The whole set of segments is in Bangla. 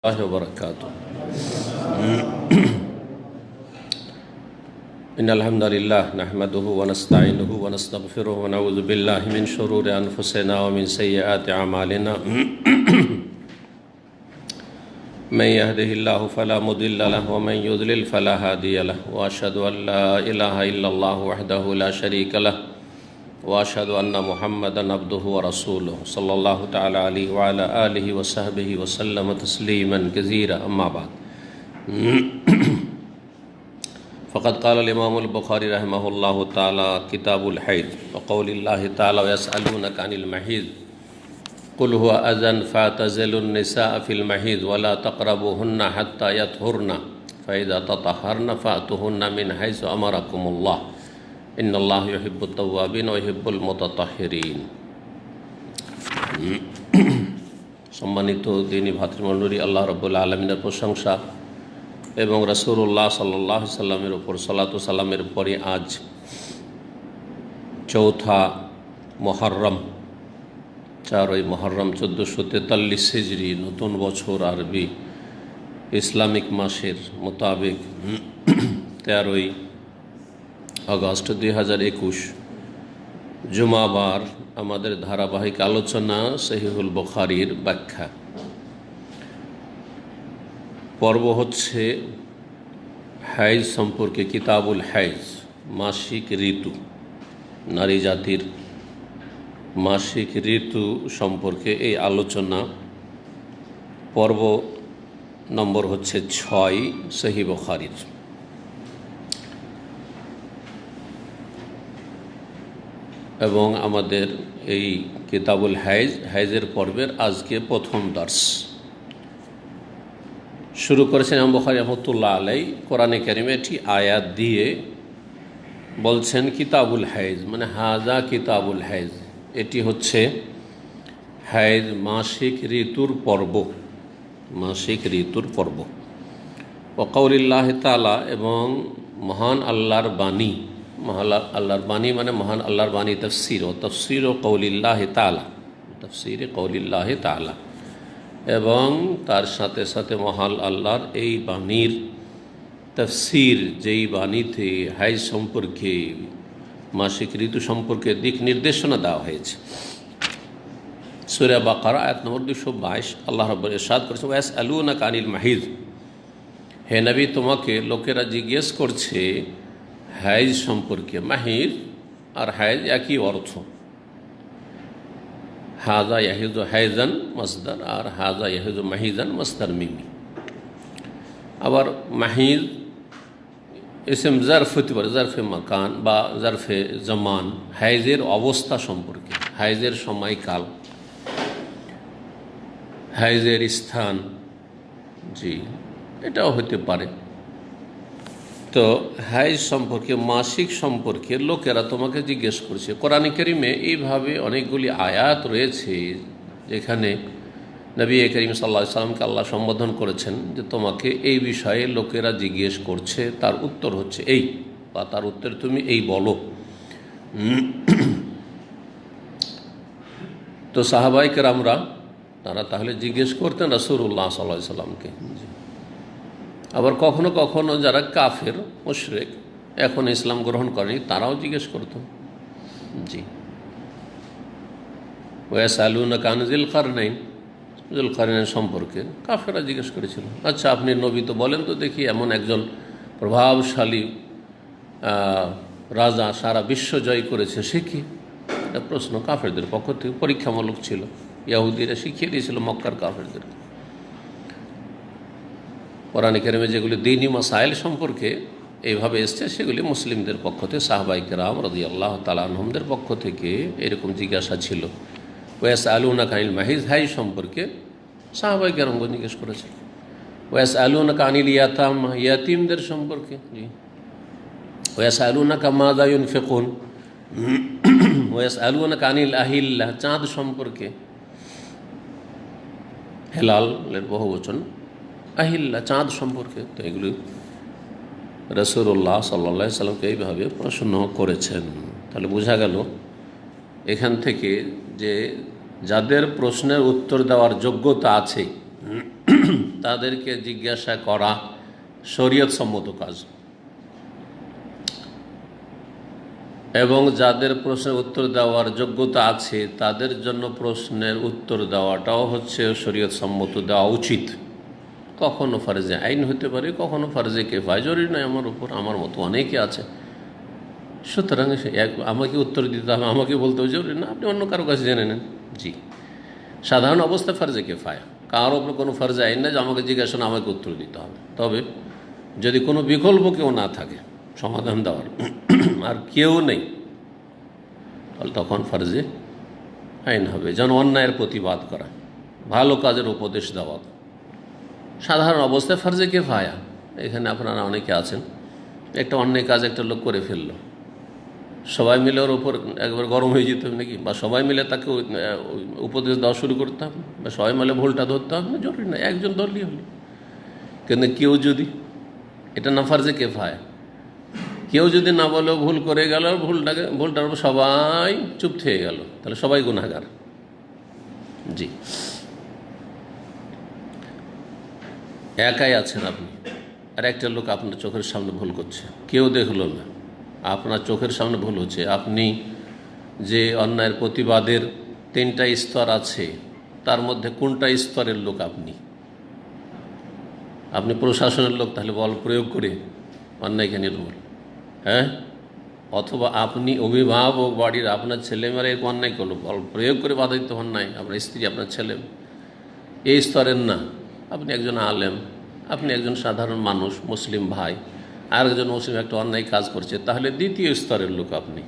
الله وبركاته. إن الحمد لله نحمده ونستعينه ونستغفره ونعوذ بالله من شرور أنفسنا ومن سيئات أعمالنا من يهده الله فلا مضل له ومن يضلل فلا هادي له وأشهد أن لا إله إلا الله وحده لا شريك له وأشهد أن محمدا عبده ورسوله صلى الله تعالى عليه وعلى آله وصحبه وسلم تسليما كثيرا أما بعد فقد قال الإمام البخاري رحمه الله تعالى كتاب الحيض وقول الله تعالى ويسألونك عن المحيض قل هو أذى فاعتزلوا النساء في المحيض ولا تقربوهن حتى يطهرن فإذا تطهرن فأتوهن من حيث أمركم الله إن الله يحب التوابين ويحب المتطهرين। সম্মানিত দিনী ভাতৃমণ্ডলী, আল্লাহ রাব্বুল আলামিনের প্রশংসা এবং রাসূলুল্লাহ সাল্লাল্লাহু আলাইহি সাল্লামের উপর সালাতু সালামের পরে আজ চৌথা মুহররম, 4ই মুহররম 1443 হিজরি নতুন বছর আরবি ইসলামিক মাসের মোতাবেক 13ই আগস্ট 2021 জুমাবার আমাদের ধারাবাহিক আলোচনা সহিহুল বুখারীর ব্যাখ্যা পর্ব হচ্ছে হাইজ সম্পর্কে। কিতাবুল হাইজ, মাসিক ঋতু, নারী জাতির মাসিক ঋতু সম্পর্কে এই আলোচনা। পর্ব নম্বর হচ্ছে 6 সহিহ বুখারীর। এবং আমাদের এই কিতাবুল হাইজের পর্বের আজকে প্রথম দর্স শুরু করেছেন ইমাম বুখারী রাহমাতুল্লাহ আলাইহি। কোরআনে কারিমে একটি আয়াত দিয়ে বলছেন কিতাবুল হাইজ মানে হাজা কিতাবুল হাইজ, এটি হচ্ছে হাইজ মাসিক ঋতুর পর্ব, মাসিক ঋতুর পর্ব। ওয়া কাউলিল্লাহি তাআলা, এবং মহান আল্লাহর বাণী, মহান আল্লাহর বাণী মানে মহান আল্লাহর বাণী তাফসীর ও তাফসীর ও কৌলিল্লাহি তাআলা, তাফসীরে কৌলিল্লাহি তাআলা, এবং তার সাথে সাথে মহান আল্লাহর এই বাণীর তাফসীর, যেই বাণীতে হাইজ সম্পর্কে, মাসিক ঋতু সম্পর্কে দিক নির্দেশনা দেওয়া হয়েছে। সূরা বাকারা আয়াত নম্বর 222 আল্লাহ রাব্বুল ইরশাদ করেছেন ওয়াসআলুনাকা আনিল মাহিদ, হে নবী তোমাকে লোকেরা জিজ্ঞেস করছে হাইজ সম্পর্কে। মাহিদ আর হাইজ একই অর্থ, হাজা ইয়াহিজু হাইজান মাসদার আর হাজা ইয়াহিজু মাহিজান মাসদার মিমি। আবার মাহিদ ইসম জারফ হতে পারে, জারফে মাকান বা জারফে জামান, হাইজের অবস্থা সম্পর্কে, হাইজের সময়কাল, হাইজের স্থান, জি এটাও হতে পারে। তো হাইজ সম্পর্কে, মাসিক সম্পর্কে লোকেরা তোমাকে জিজ্ঞেস করছে। কোরআনে কারিমে এইভাবে অনেকগুলি আয়াত রয়েছে যেখানে নবী করিম সাল্লাল্লাহু আলাইহি ওয়াসাল্লামকে আল্লাহ সম্বোধন করেছেন যে তোমাকে এই বিষয়ে লোকেরা জিজ্ঞেস করছে, তার উত্তর হচ্ছে এই, বা তার উত্তর তুমি এই বলো। তো সাহাবায়ে কেরামরা তারা তাহলে জিজ্ঞেস করতেন রাসূলুল্লাহ সাল্লাল্লাহু আলাইহি ওয়াসাল্লামকে। আবার কখনো কখনো যারা কাফের মুশরিক, এখন ইসলাম গ্রহণ করেনি, তারাও জিজ্ঞেস করত। জি, ওয়াসআলুনাকা আন যিলকারনাইন, যিলকারনাইন সম্পর্কে কাফেররা জিজ্ঞেস করেছিল। আচ্ছা আপনি নবী তো বলেন তো দেখি, এমন একজন প্রভাবশালী রাজা সারা বিশ্ব জয় করেছে, সে কি? এটা প্রশ্ন কাফেরদের পক্ষ থেকে, পরীক্ষামূলক ছিল। ইহুদিরা শিখিয়ে দিয়েছিল মক্কার কাফেরদের। কোরআনে কারিমে যেগুলি দ্বীনি মাসাইল সম্পর্কে এইভাবে এসছে, সেগুলি মুসলিমদের পক্ষ থেকে, সাহাবায়ে কেরাম রাদিয়াল্লাহু তাআলা আনহুমদের পক্ষ থেকে এরকম জিজ্ঞাসা ছিল। ওয়াসআলুনাকা আনিল মাহিজ, হাইজ সম্পর্কে সাহাবায়ে কেরামগণ জিজ্ঞেস করেছে। ওয়াসআলুনাকা আনিল ইয়াতাম, ইয়াতিমদের সম্পর্কে। জি, ওয়াসআলুনাকা মাযা ইউনফিকুন, ওয়াসআলুনাকা আনিল আহিল্লা, চাঁদ সম্পর্কে। হেলালের বহুবচন আহিল্লা, চাঁদ সম্পর্কে। তো এগুলি রাসূলুল্লাহ সাল্লাল্লাহু আলাইহি ওয়াসাল্লামকে এইভাবে প্রশ্ন করেছেন। তাহলে বোঝা গেল এখান থেকে যে যাদের প্রশ্নের উত্তর দেওয়ার যোগ্যতা আছে তাদেরকে জিজ্ঞাসা করা শরীয়ত সম্মত কাজ, এবং যাদের প্রশ্নের উত্তর দেওয়ার যোগ্যতা আছে তাদের জন্য প্রশ্নের উত্তর দেওয়াটাও হচ্ছে শরীয়ত সম্মত, দেওয়া উচিত। কখনো ফরজে আইন হতে পারে, কখনো ফরজে কিফায়া, জরুরি নয় আমার উপর, আমার মতো অনেকে আছে। সুতরাং আমাকে উত্তর দিতে হবে, আমাকে বলতে হবে জরুরি না, আপনি অন্য কারো কাছে জেনে নেন। জি, সাধারণ অবস্থা ফরজে কিফায়া, কারোর ওপর কোনো ফরজে আইন না যে আমাকে জিজ্ঞাসা না আমাকে উত্তর দিতে হবে। তবে যদি কোনো বিকল্প কেউ না থাকে সমাধান দেওয়ার আর কেউ নেই, তাহলে তখন ফরজে আইন হবে। যেন অন্যায়ের প্রতিবাদ করা, ভালো কাজের উপদেশ দেওয়া, সাধারণ অবস্থায় ফরজে কিফায়া। এখানে আপনারা অনেকে আছেন, একটা অন্যায় কাজ একটা লোক করে ফেললো, সবাই মিলে ওর ওপর একবার গরম হয়ে যেতে হবে নাকি, বা সবাই মিলে তাকে উপদেশ দেওয়া শুরু করতে হবে, বা সবাই মিলে ভুলটা ধরতে হবে না, জরুরি না, একজন ধরলেই হলো। কিন্তু কেউ যদি, এটা না ফরজে কিফায়া, কেউ যদি না বলেও ভুল করে গেল, ভুলটার উপর সবাই চুপ থেকে গেল, তাহলে সবাই গুনাহগার। জি, একাই আছেন আপনি, আর একটা লোক আপনার চোখের সামনে ভুল করছে, কেউ দেখলো না, আপনার চোখের সামনে ভুল হচ্ছে। আপনি যে অন্যায়ের প্রতিবাদের 3টা স্তর আছে, তার মধ্যে কোনটা স্তরের লোক? আপনি প্রশাসনের লোক, তাহলে বল প্রয়োগ করে অন্যায়কে নির্মূল, হ্যাঁ? অথবা আপনি অভিভাবক, বাড়ির আপনার ছেলেমেয়েরা এরকম অন্যায় করলো, বল প্রয়োগ করে বাধা দিতে অন্যায়, আপনার স্ত্রী, আপনার ছেলে, এই স্তরের না। আপনি একজন আলেম, আপনি একজন সাধারণ মানুষ, মুসলিম ভাই, আর একজন মুসলিম একটা অন্যায় কাজ করছে, তাহলে 2য় স্তরের লোক আপনি,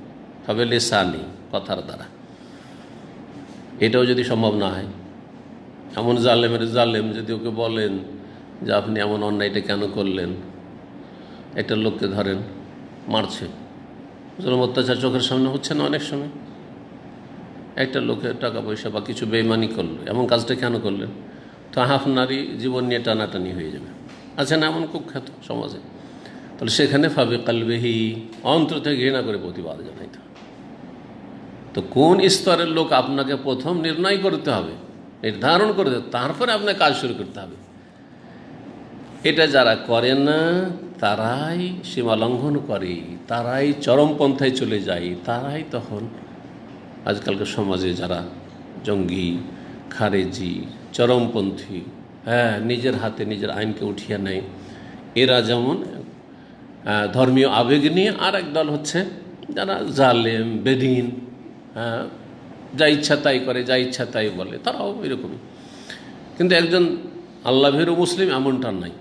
তবে লেসানি, কথার দ্বারা। এটাও যদি সম্ভব না হয়, এমন জালেম যদি ওকে বলেন যে আপনি এমন অন্যায়টা কেন করলেন, একটা লোককে ধরেন মারছে, জুলুম অত্যাচার চোখের সামনে হচ্ছে না অনেক সময়, একটা লোকের টাকা পয়সা বা কিছু বেইমানি করলো, এমন কাজটা কেন করলেন, তো আপনারই জীবন নিয়ে টানাটানি হয়ে যাবে। আচ্ছা না, এমন কুখ্যাত সমাজে, তাহলে সেখানে ফাবে কালবেহি, অন্তর থেকে ঘৃণা করে প্রতিবাদ জানাইতে হবে। তো কোন স্তরের লোক আপনাকে প্রথম নির্ণয় করতে হবে, নির্ধারণ করতে হবে, তারপরে আপনার কাজ শুরু করতে হবে। এটা যারা করে না তারাই সীমা লঙ্ঘন করে, তারাই চরমপন্থায় চলে যায়, তারাই তখন আজকালকার সমাজে যারা জঙ্গি, খারেজি, চরমপন্থী, হ্যাঁ, নিজের হাতে নিজের আইনকে উঠিয়ে নেয়, এরা যেমন ধর্মীয় আবেগ নিয়ে, আর এক দল হচ্ছে যারা জালেম, বেদিন, হ্যাঁ, যা ইচ্ছা তাই করে, যা ইচ্ছা তাই বলে, তারাও এরকমই। কিন্তু একজন আল্লাহভীরু মুসলিম এমনটা নাই,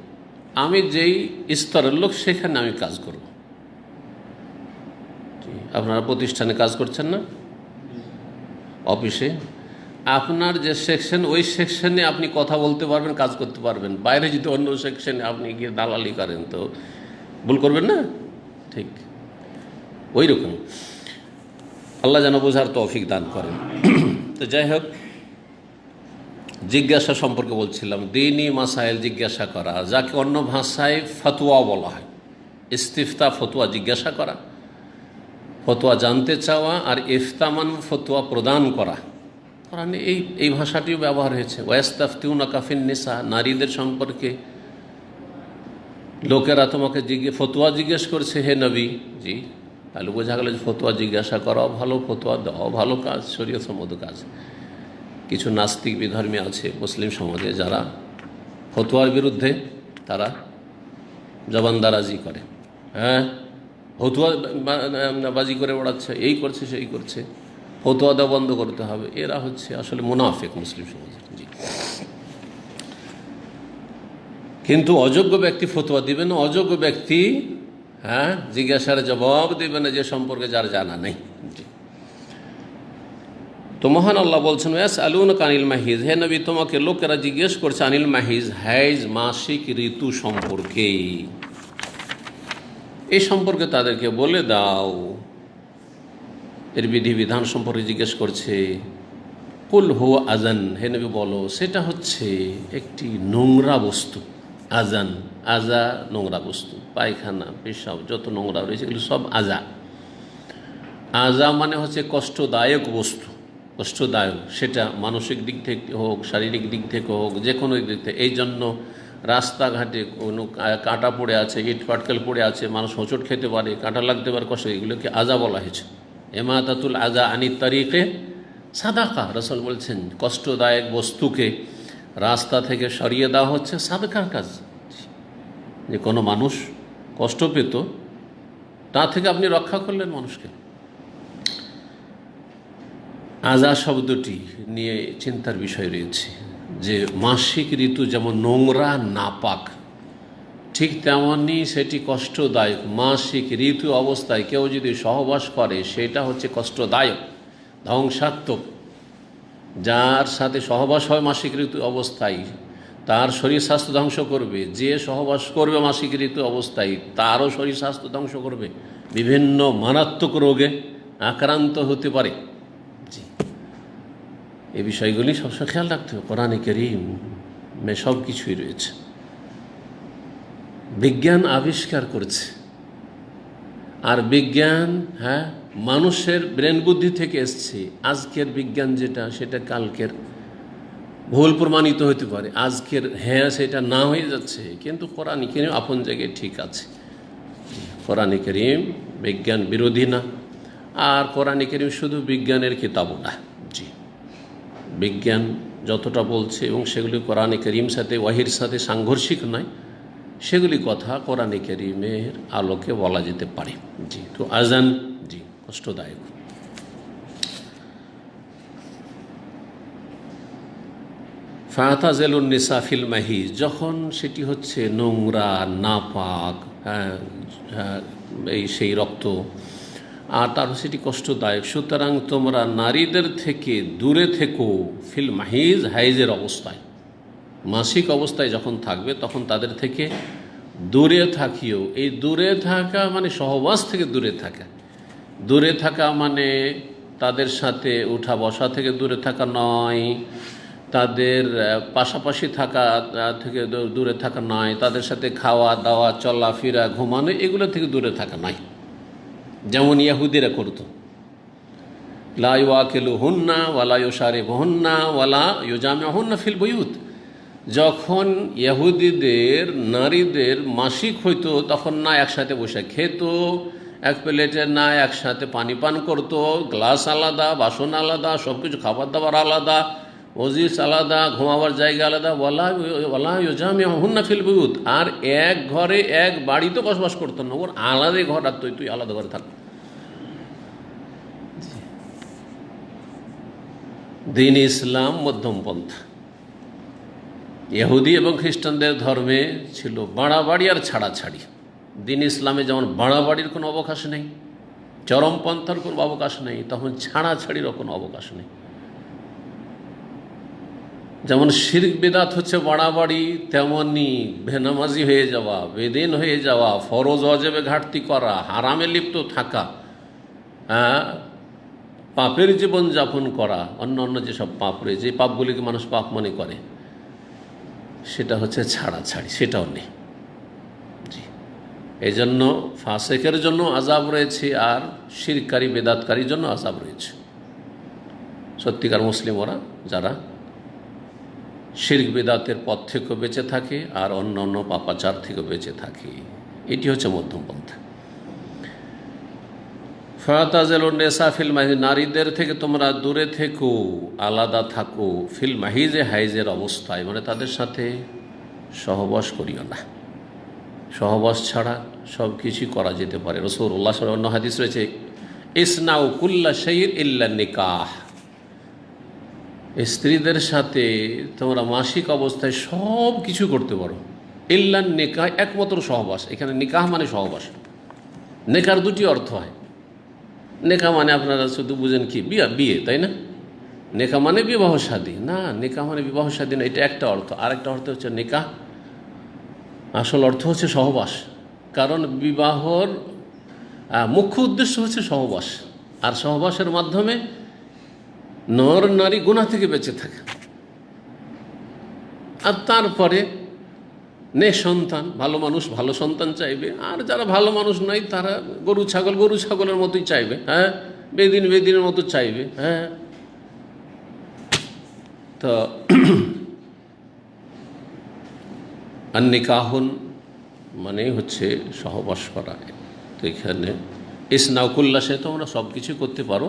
আমি যেই স্তরের লোক সেখানে আমি কাজ করব। আপনারা প্রতিষ্ঠানে কাজ করছেন না, অফিসে আপনার যে সেকশন, ওই সেকশনে আপনি কথা বলতে পারবেন, কাজ করতে পারবেন। বাইরে যদি অন্য সেকশনে আপনি গিয়ে দালালি করেন তো ভুল করবেন না, ঠিক ওই রকম। আল্লাহ যেন বোঝার তৌফিক দান করেন। তো যাই হোক, জিজ্ঞাসা সম্পর্কে বলছিলাম, দ্বীনি মাসাইল জিজ্ঞাসা করা, যাকে অন্য ভাষায় ফতোয়া বলা হয়। ইস্তিফতা, ফতোয়া জিজ্ঞাসা করা, ফতোয়া জানতে চাওয়া, আর ইফতামান, ফতোয়া প্রদান করা। কোরআনে এই ভাষাটিও ব্যবহার হয়েছে। ওয়াস্তাফতিউনাকা ফিন-নিসা, নারীদের সম্পর্কে লোকেরা তোমাকে ফতোয়া জিজ্ঞেস করছে হে নবী। জি, তাহলে বোঝা গেল যে ফতোয়া জিজ্ঞাসা করাও ভালো, ফতোয়া দেওয়াও ভালো কাজ, শরীয়ত সম্মত কাজ। কিছু নাস্তিক বিধর্মী আছে মুসলিম সমাজে, যারা ফতোয়ার বিরুদ্ধে তারা জবানদারাজি করে, হ্যাঁ, ফতোয়া বাজি করে ওড়াচ্ছে, এই করছে সেই করছে, ফতোয়া দেওয়া বন্ধ করতে হবে। এরা হচ্ছে আসলে মুনাফিক মুসলিম সমাজে। জি, কিন্তু অযোগ্য ব্যক্তি ফতোয়া দিবে না, অযোগ্য ব্যক্তি, হ্যাঁ, জিজ্ঞাসার জবাব দেবে না যে সম্পর্কে যার জানা নেই। জি, তো মহান আল্লাহ বলছেন, ইয়াসআলুনাকা আনিল মাহিজ, হে নবী তোমাকে লোকেরা জিজ্ঞেস করছে আনিল মাহিজ, হাইজ, মাসিক ঋতু সম্পর্কে। এই সম্পর্কে তাদেরকে বলে দাও, এর বিধিবিধান সম্পর্কে জিজ্ঞেস করছে। কুল হুয়া আজান, হে নবী বলো সেটা হচ্ছে একটি নোংরা বস্তু। আজান, আজা নোংরা বস্তু, পায়খানা, পেশাব, যত নোংরা রয়েছে এগুলো সব আজা। আজা মানে হচ্ছে কষ্টদায়ক বস্তু, কষ্টদায়ক, সেটা মানসিক দিক থেকে হোক, শারীরিক দিক থেকে হোক, যে কোনো দিক থেকে। এই জন্য রাস্তাঘাটে কোনো কাঁটা পড়ে আছে, ইট পাটকেল পড়ে আছে, মানুষ হোঁচট খেতে পারে, কাঁটা লাগতে পারে, কষ্ট, এগুলোকে আজা বলা হয়েছে। এমাতাতুল আজা আনি তারিকে সাদাকা, রাসূল বলছেন কষ্টদায়ক বস্তুকে রাস্তা থেকে সরিয়ে দেওয়া হচ্ছে সাদকার কাজ। যে কোনো মানুষ কষ্ট পেত, তা থেকে আপনি রক্ষা করলেন মানুষকে। আজা শব্দটি নিয়ে চিন্তার বিষয় রয়েছে যে মাসিক ঋতু যেমন নোংরা নাপাক, ঠিক তেমনই সেটি কষ্টদায়ক। মাসিক ঋতু অবস্থায় কেউ যদি সহবাস করে সেটা হচ্ছে কষ্টদায়ক, ধ্বংসাত্মক। যার সাথে সহবাস হয় মাসিক ঋতু অবস্থায় তার শরীর স্বাস্থ্য ধ্বংস করবে, যে সহবাস করবে মাসিক ঋতু অবস্থায় তারও শরীর স্বাস্থ্য ধ্বংস করবে, বিভিন্ন মারাত্মক রোগে আক্রান্ত হতে পারে। জি, এই বিষয়গুলি সবসময় খেয়াল রাখতে হবে। কোরআনে কারীমে সব কিছুই রয়েছে। বিজ্ঞান আবিষ্কার করেছে, আর বিজ্ঞান মানুষের ব্রেন বুদ্ধি থেকে এসছে। আজকের বিজ্ঞান যেটা, সেটা কালকের ভুল প্রমাণিত হতে পারে, আজকের সেটা না হয়ে যাচ্ছে, কিন্তু কোরআন কারীম আপন জায়গায় ঠিক আছে। কোরআন কারীম বিজ্ঞান বিরোধী না, আর কোরআন কারীম শুধু বিজ্ঞানের কিতাবও না। জি, বিজ্ঞান যতটা বলছে এবং সেগুলি কোরআন কারীম সাথে ওয়াহির সাথে সাংঘর্ষিক নয়, সেগুলি কথা কোরআন কারীমের আলোকে বলা যেতে পারে। জি, তো আজান জি কষ্টদায়ক। ফাতাজিলুন নিসা ফিল মাহিজ, যখন সেটি হচ্ছে নোংরা নাপাক, সেই রক্ত, আর তার সেটি কষ্টদায়ক, সুতরাং তোমরা নারীদের থেকে দূরে থেকো। ফিল মাহিজ, হাইজের অবস্থায়, মাসিক অবস্থায় যখন থাকবে তখন তাদের থেকে দূরে থাকিও। এই দূরে থাকা মানে সহবাস থেকে দূরে থাকা। দূরে থাকা মানে তাদের সাথে উঠা বসা থেকে দূরে থাকা নয়, তাদের পাশাপাশি থাকা থেকে দূরে থাকা নয়, তাদের সাথে খাওয়া দাওয়া চলাফেরা ঘুমানো এগুলো থেকে দূরে থাকা নয়, যেমন ইয়াহুদিরা করত। লা ইউআকিলুহুন্না ওয়ালা ইউশারিবুহুন্না ওয়ালা ইউজামিউহুন্না ফিল বুয়ুত। যখন ইহুদিদের নারীদের মাসিক হইতো তখন না একসাথে বসে খেত এক প্লেটে, না একসাথে পানি পান করতো, গ্লাস আলাদা, বাসন আলাদা, সব কিছু খাবার দাবার আলাদা, মজলিস আলাদা, ঘুমাবার জায়গা আলাদা। ওয়ালা ইউজামিউহুন্না ফিল বুয়ুত। আর এক ঘরে এক বাড়িতে বসবাস করতো না, ওর আলাদা ঘর রাখতো, তুই আলাদা ঘরে থাক। দ্বীন ইসলাম মধ্যম পন্থা। ইহুদি এবং খ্রিস্টানদের ধর্মে ছিল বাড়াবাড়ি আর ছাড়াছাড়ি। দ্বীন ইসলামে যেমন বাড়াবাড়ির কোনো অবকাশ নেই, চরমপন্থার কোনো অবকাশ নেই, তখন ছাড়াছাড়িরও কোনো অবকাশ নেই। যেমন শিরক বিদআত হচ্ছে বাড়াবাড়ি, তেমনি বেনামাজি হয়ে যাওয়া, বেদিন হয়ে যাওয়া, ফরজ ওয়াজিবে ঘাটতি করা, হারামে লিপ্ত থাকা, পাপের জীবন যাপন করা, অন্য অন্য যেসব পাপ রয়েছে, যে পাপগুলিকে মানুষ পাপ মনে করে, সেটা হচ্ছে ছাড়াছাড়ি, সেটাও নেই। জি, এই জন্য ফাসেকের জন্য আযাব রয়েছে, আর শিরকারী বেদাতকারীর জন্য আযাব রয়েছে। সত্যিকার মুসলিম ওরা যারা শিরক বেদাতের পথ থেকে বেঁচে থাকে আর অন্য অন্য পাপাচার থেকে বেঁচে থাকে, এটি হচ্ছে মধ্যম পন্থা। ফাতাজিলুন নিসা ফিল মাহিজ, নারীদের থেকে তোমরা দূরে থেকো, আলাদা থাকো। ফিল মাহিজে, হাইজের অবস্থায়, মানে তাদের সাথে সহবাস করিও না। সহবাস ছাড়া সব কিছুই করা যেতে পারে। রাসূলুল্লাহ সাল্লাল্লাহু আলাইহি ওয়াসাল্লাম অন্য হাদিস রয়েছে, ইসনাউ কুল্লা শাইইন ইল্লা নিকাহ। স্ত্রীদের সাথে তোমরা মাসিক অবস্থায় সব কিছু করতে পারো, ইল্লা নিকাহ, একমাত্র সহবাস। এখানে নিকাহ মানে সহবাস। নেকার দুটি অর্থ হয়। নেকা মানে আপনারা শুধু বুঝেন কি বিয়ে, তাই না? নেকা মানে বিবাহ শাদী না, নেকা মানে বিবাহ শাদী না, এটা একটা অর্থ। আরেকটা অর্থ হচ্ছে নেকাহ, আসল অর্থ হচ্ছে সহবাস। কারণ বিবাহর মুখ্য উদ্দেশ্য হচ্ছে সহবাস, আর সহবাসের মাধ্যমে নর নারী গুনাহ থেকে বেঁচে থাকে। আর তারপরে সন্তান, ভালো মানুষ ভালো সন্তান চাইবে, আর যারা ভালো মানুষ নয় তারা গরু ছাগলের মতোই চাইবে, বেদিনের মতো চাইবে। তো আর নিকাহুন মানে হচ্ছে সহবাস করা। তো এখানে ইসনাউকুল্লা সে তোমরা সব কিছু করতে পারো,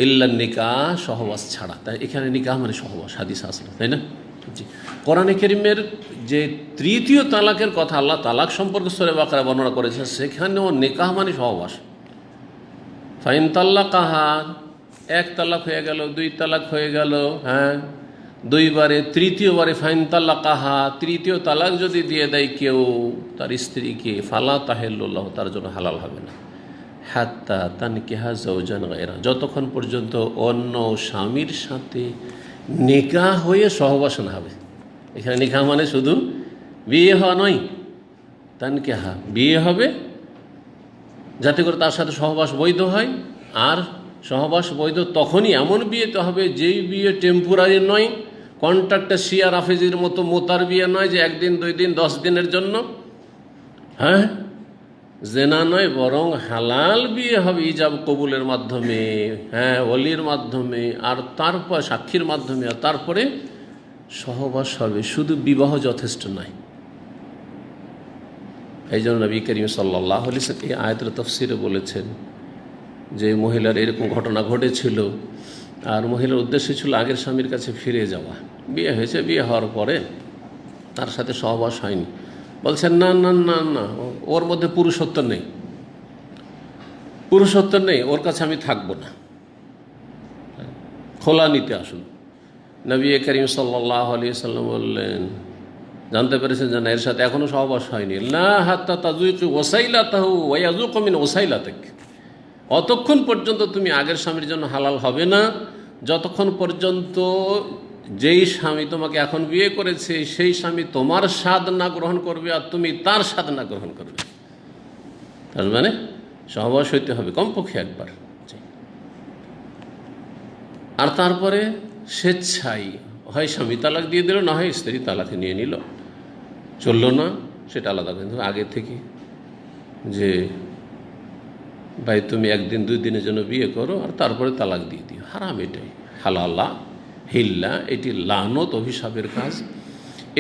ইল্লা নিকাহ সহবাস ছাড়া। তাই এখানে নিকাহ মানে সহবাস, হাদিস আসলো, তাই না? জি। কোরআনে কারীমের যে তৃতীয় তালাকের কথা আল্লাহ তালাক সম্পর্কে সূরা বাকারা বর্ণনা করেছে, সেখানেও নিকাহ মানে সহবাস। ফাইন তাল্লাকাহা, এক তালাক হয়ে গেল, দুই তালাক হয়ে গেল, হ্যাঁ, দুইবারে, তৃতীয়বারে ফাইন তাল্লাকাহা, তৃতীয় তালাক যদি দিয়ে দেয় কেউ তার স্ত্রীকে, ফালা তাহিল্লুল্লাহ, তার জন্য হালাল হবে না, হাত্তা তানকিহা যাওজান গায়রা, যতক্ষণ পর্যন্ত অন্য স্বামীর সাথে নিকাহ হয়ে সহবাস না হবে। এখানে নিকাহ মানে শুধু বিয়ে হওয়া নয়, তানকিহা বিয়ে হবে যাতে করে তার সাথে সহবাস বৈধ হয়। আর সহবাস বৈধ তখনই, এমন বিয়েতে হবে যেই বিয়ে টেম্পোরারি নয়, কন্ট্রাক্টর শিয়া রাফেজির মতো মোতার বিয়ে নয় যে একদিন, 2 দিন, 10 দিনের জন্য, হ্যাঁ, জেনা নয়, বরং হালাল বিয়ে হবে ইজাব কবুলের মাধ্যমে, হ্যাঁ, ওলির মাধ্যমে, আর তারপর সাক্ষীর মাধ্যমে, আর তারপরে সহবাস হবে। শুধু বিবাহ যথেষ্ট নয়। এই জন্য নবী করিম সাল্লাল্লাহু আলাইহি ওয়াসাল্লাম এই আয়াতের তাফসিরে বলেছেন যে মহিলার এরকম ঘটনা ঘটেছিল, আর মহিলার উদ্দেশ্য ছিল আগের স্বামীর কাছে ফিরে যাওয়া। বিয়ে হয়েছে, বিয়ে হওয়ার পরে তার সাথে সহবাস হয়নি। বলছেন না না না না, ওর মধ্যে পুরুষত্ব নেই, পুরুষত্ব নেই, ওর কাছে আমি থাকবো না, খোলা নিতে আসুন। নবী করিম সাল্লাল্লাহু আলাইহি ওয়াসাল্লাম বললেন, জানতে পেরেছেন যে না, এর সাথে এখনো সহবাস হয়নি, লা হাত্তা তাযুকু ওয়াসাইলাতাহু ওয়া ইয়াযুকু মিন ওয়াসাইলাতিক, অতক্ষণ পর্যন্ত তুমি আগের স্বামীর জন্য হালাল হবে না, যতক্ষণ পর্যন্ত যেই স্বামী তোমাকে এখন বিয়ে করেছে সেই স্বামী তোমার স্বাদ না গ্রহণ করবে আর তুমি তার স্বাদ না গ্রহণ করবে। তার মানে সহবাস হইতে হবে কমপক্ষে একবার। আর তারপরে স্বেচ্ছায় হয় স্বামী তালাক দিয়ে দিল, না হয় স্ত্রী তালাকে নিয়ে নিল, চললো না, সেটা আলাদা। কিন্তু আগে থেকে যে ভাই তুমি 1 দিন 2 দিনের জন্য বিয়ে করো আর তারপরে তালাক দিয়ে দিও, হারাম। এটাই হালালা হিল্লা, এটি লানত, অভিশাপের কাজ।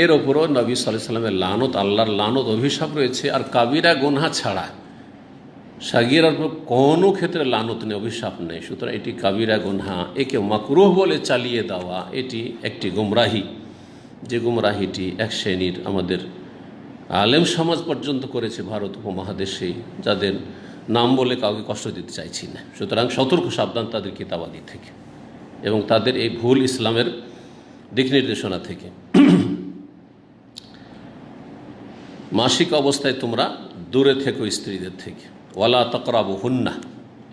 এর ওপরও নবী সাল্লাল্লাহু আলাইহি ওয়াসাল্লামের লানত, আল্লাহর লানত, অভিশাপ রয়েছে। আর কাবিরা গুনাহ ছাড়া সাগীরার উপর কোনো ক্ষেত্রে লানত নেই, অভিশাপ নেই। সুতরাং এটি কাবিরা গুনাহ, একে মাকরুহ বলে চালিয়ে দেওয়া এটি একটি গুমরাহি, যে গুমরাহিটি এক শ্রেণীর আমাদের আলেম সমাজ পর্যন্ত করেছে ভারত উপমহাদেশে, যাদের নাম বলে কাউকে কষ্ট দিতে চাইছি না। সুতরাং সতর্ক সাবধান তাদের কিতাবাদি থেকে এবং তাদের এই ভুল ইসলামের দিক নির্দেশনা থেকে। মাসিক অবস্থায় তোমরা দূরে থেকো স্ত্রীদের থেকে, ওয়ালা তাকরাবুহুন্নাহ,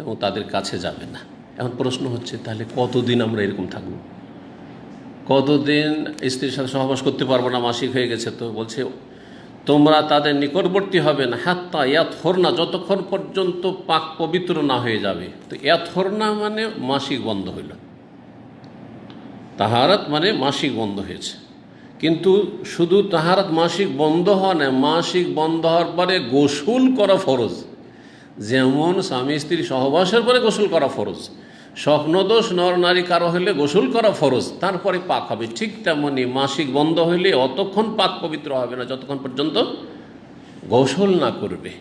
এবং তাদের কাছে যাবে না। এখন প্রশ্ন হচ্ছে, তাহলে কতদিন আমরা এরকম থাকব? কতদিন স্ত্রীর সাথে সহবাস করতে পারবো না? মাসিক হয়ে গেছে তো বলছে তোমরা তাদের নিকটবর্তী হবে না, হাত্তা ইয়াতহুরনা, যতক্ষণ পর্যন্ত পাক পবিত্র না হয়ে যাবে। তো ইয়াতহুরনা মানে মাসিক বন্ধ হইল, তাহারাত মানে মাসিক বন্ধ হয়েছে। কিন্তু শুধু তাহারাত মাসিক বন্ধ হওয়া না, মাসিক বন্ধ হওয়ার পরে গোসল করা ফরজ। যেমন স্বামী স্ত্রী সহবাসের পরে গোসল করা ফরজ, স্বপ্নদোষ নর নারী কারো হইলে গোসল করা ফরজ, তারপরে পাক হবে। ঠিক তেমনি মাসিক বন্ধ হইলে অতক্ষণ পাক পবিত্র হবে না যতক্ষণ পর্যন্ত গোসল না করবে।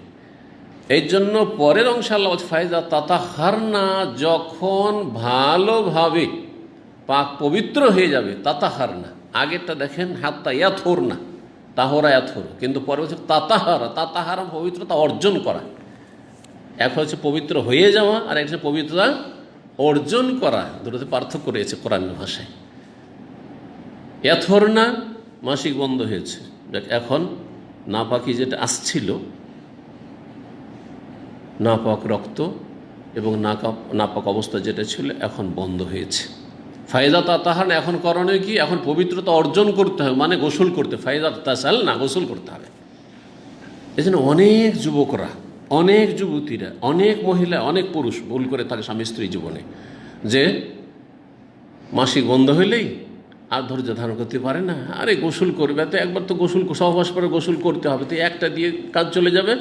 এই জন্য পরের অংশে আল্লাহ ফায়দা তাতাহারনা, যখন ভালোভাবে পাক পবিত্র হয়ে যাবে, তাতাহারনা। আগেরটা দেখেন হাত্তা ইয়াতহুরনা, তাহরা ইয়াতহুর, কিন্তু পরে হচ্ছে তাতাহারা। তাতাহারা পবিত্রতা অর্জন করা। এক হচ্ছে পবিত্র হয়ে যাওয়া, আর এক হচ্ছে পবিত্রতা অর্জন করা। দুটোতে পার্থক্য রয়েছে কোরআন ভাষায়। ইয়াতহুরনা মাসিক বন্ধ হয়েছে, এখন নাপাকি যেটা আসছিল, নাপাক রক্ত এবং নাপাক অবস্থা যেটা ছিল এখন বন্ধ হয়েছে। ফায়দা তাতাহার, এখন করণীয় কি? এখন পবিত্রতা অর্জন করতে হবে, মানে গোসল করতে। ফায়দা তাসাল না, গোসল করতে হবে। এই জন্য অনেক যুবকরা, অনেক যুবতীরা, অনেক মহিলা, অনেক পুরুষ ভুল করে থাকে স্বামী স্ত্রী জীবনে, যে মাসিক বন্ধ হইলেই আর ধৈর্য ধারণ করতে পারে না। আরে গোসল করবে তো, একবার তো গোসল, সহবাস করে গোসল করতে হবে, তো একটা দিয়ে কাজ চলে যাবে,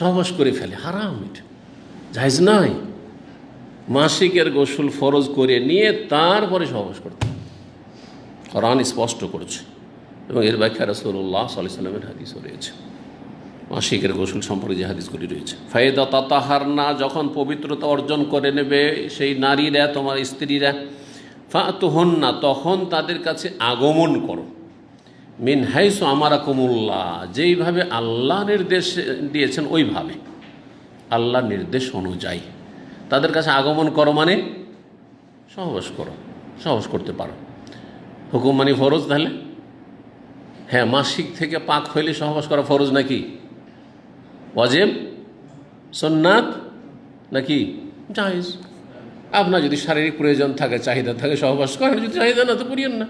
সহবাস করে ফেলে। হারাম, এটা জায়েজ নাই। মাসিকের গোসল ফরজ করে নিয়ে তারপরে সহবাস করতে, কোরআন স্পষ্ট করেছে। এবং এর ব্যাখ্যা রাসূলুল্লাহ সাল্লাল্লাহু আলাইহি ওয়াসাল্লামের হাদিসও রয়েছে, মাসিকের গোসল সম্পর্কে যে হাদিসগুলি রয়েছে। ফায়দা তাতাহারনা, যখন পবিত্রতা অর্জন করে নেবে সেই নারীরা, তোমার স্ত্রীরা, ফাতুহুন্না, তখন তাদের কাছে আগমন করো, মিন হাইসু আমারাকুমুল্লাহ, যেইভাবে আল্লাহ নির্দেশ দিয়েছেন ওইভাবে, আল্লাহর নির্দেশ অনুযায়ী তাদের কাছে আগমন করো, মানে সহবাস করো, সহবাস করতে পারো। হুকুম মানে ফরজ, তাহলে হ্যাঁ, মাসিক থেকে পাক হইলে সহবাস করা ফরজ নাকি ওয়াজিব, সুন্নাত নাকি জায়েজ? আপনার যদি শারীরিক প্রয়োজন থাকে, চাহিদা থাকে, সহবাস করেন, যদি চাহিদা না তো করিয়েন না।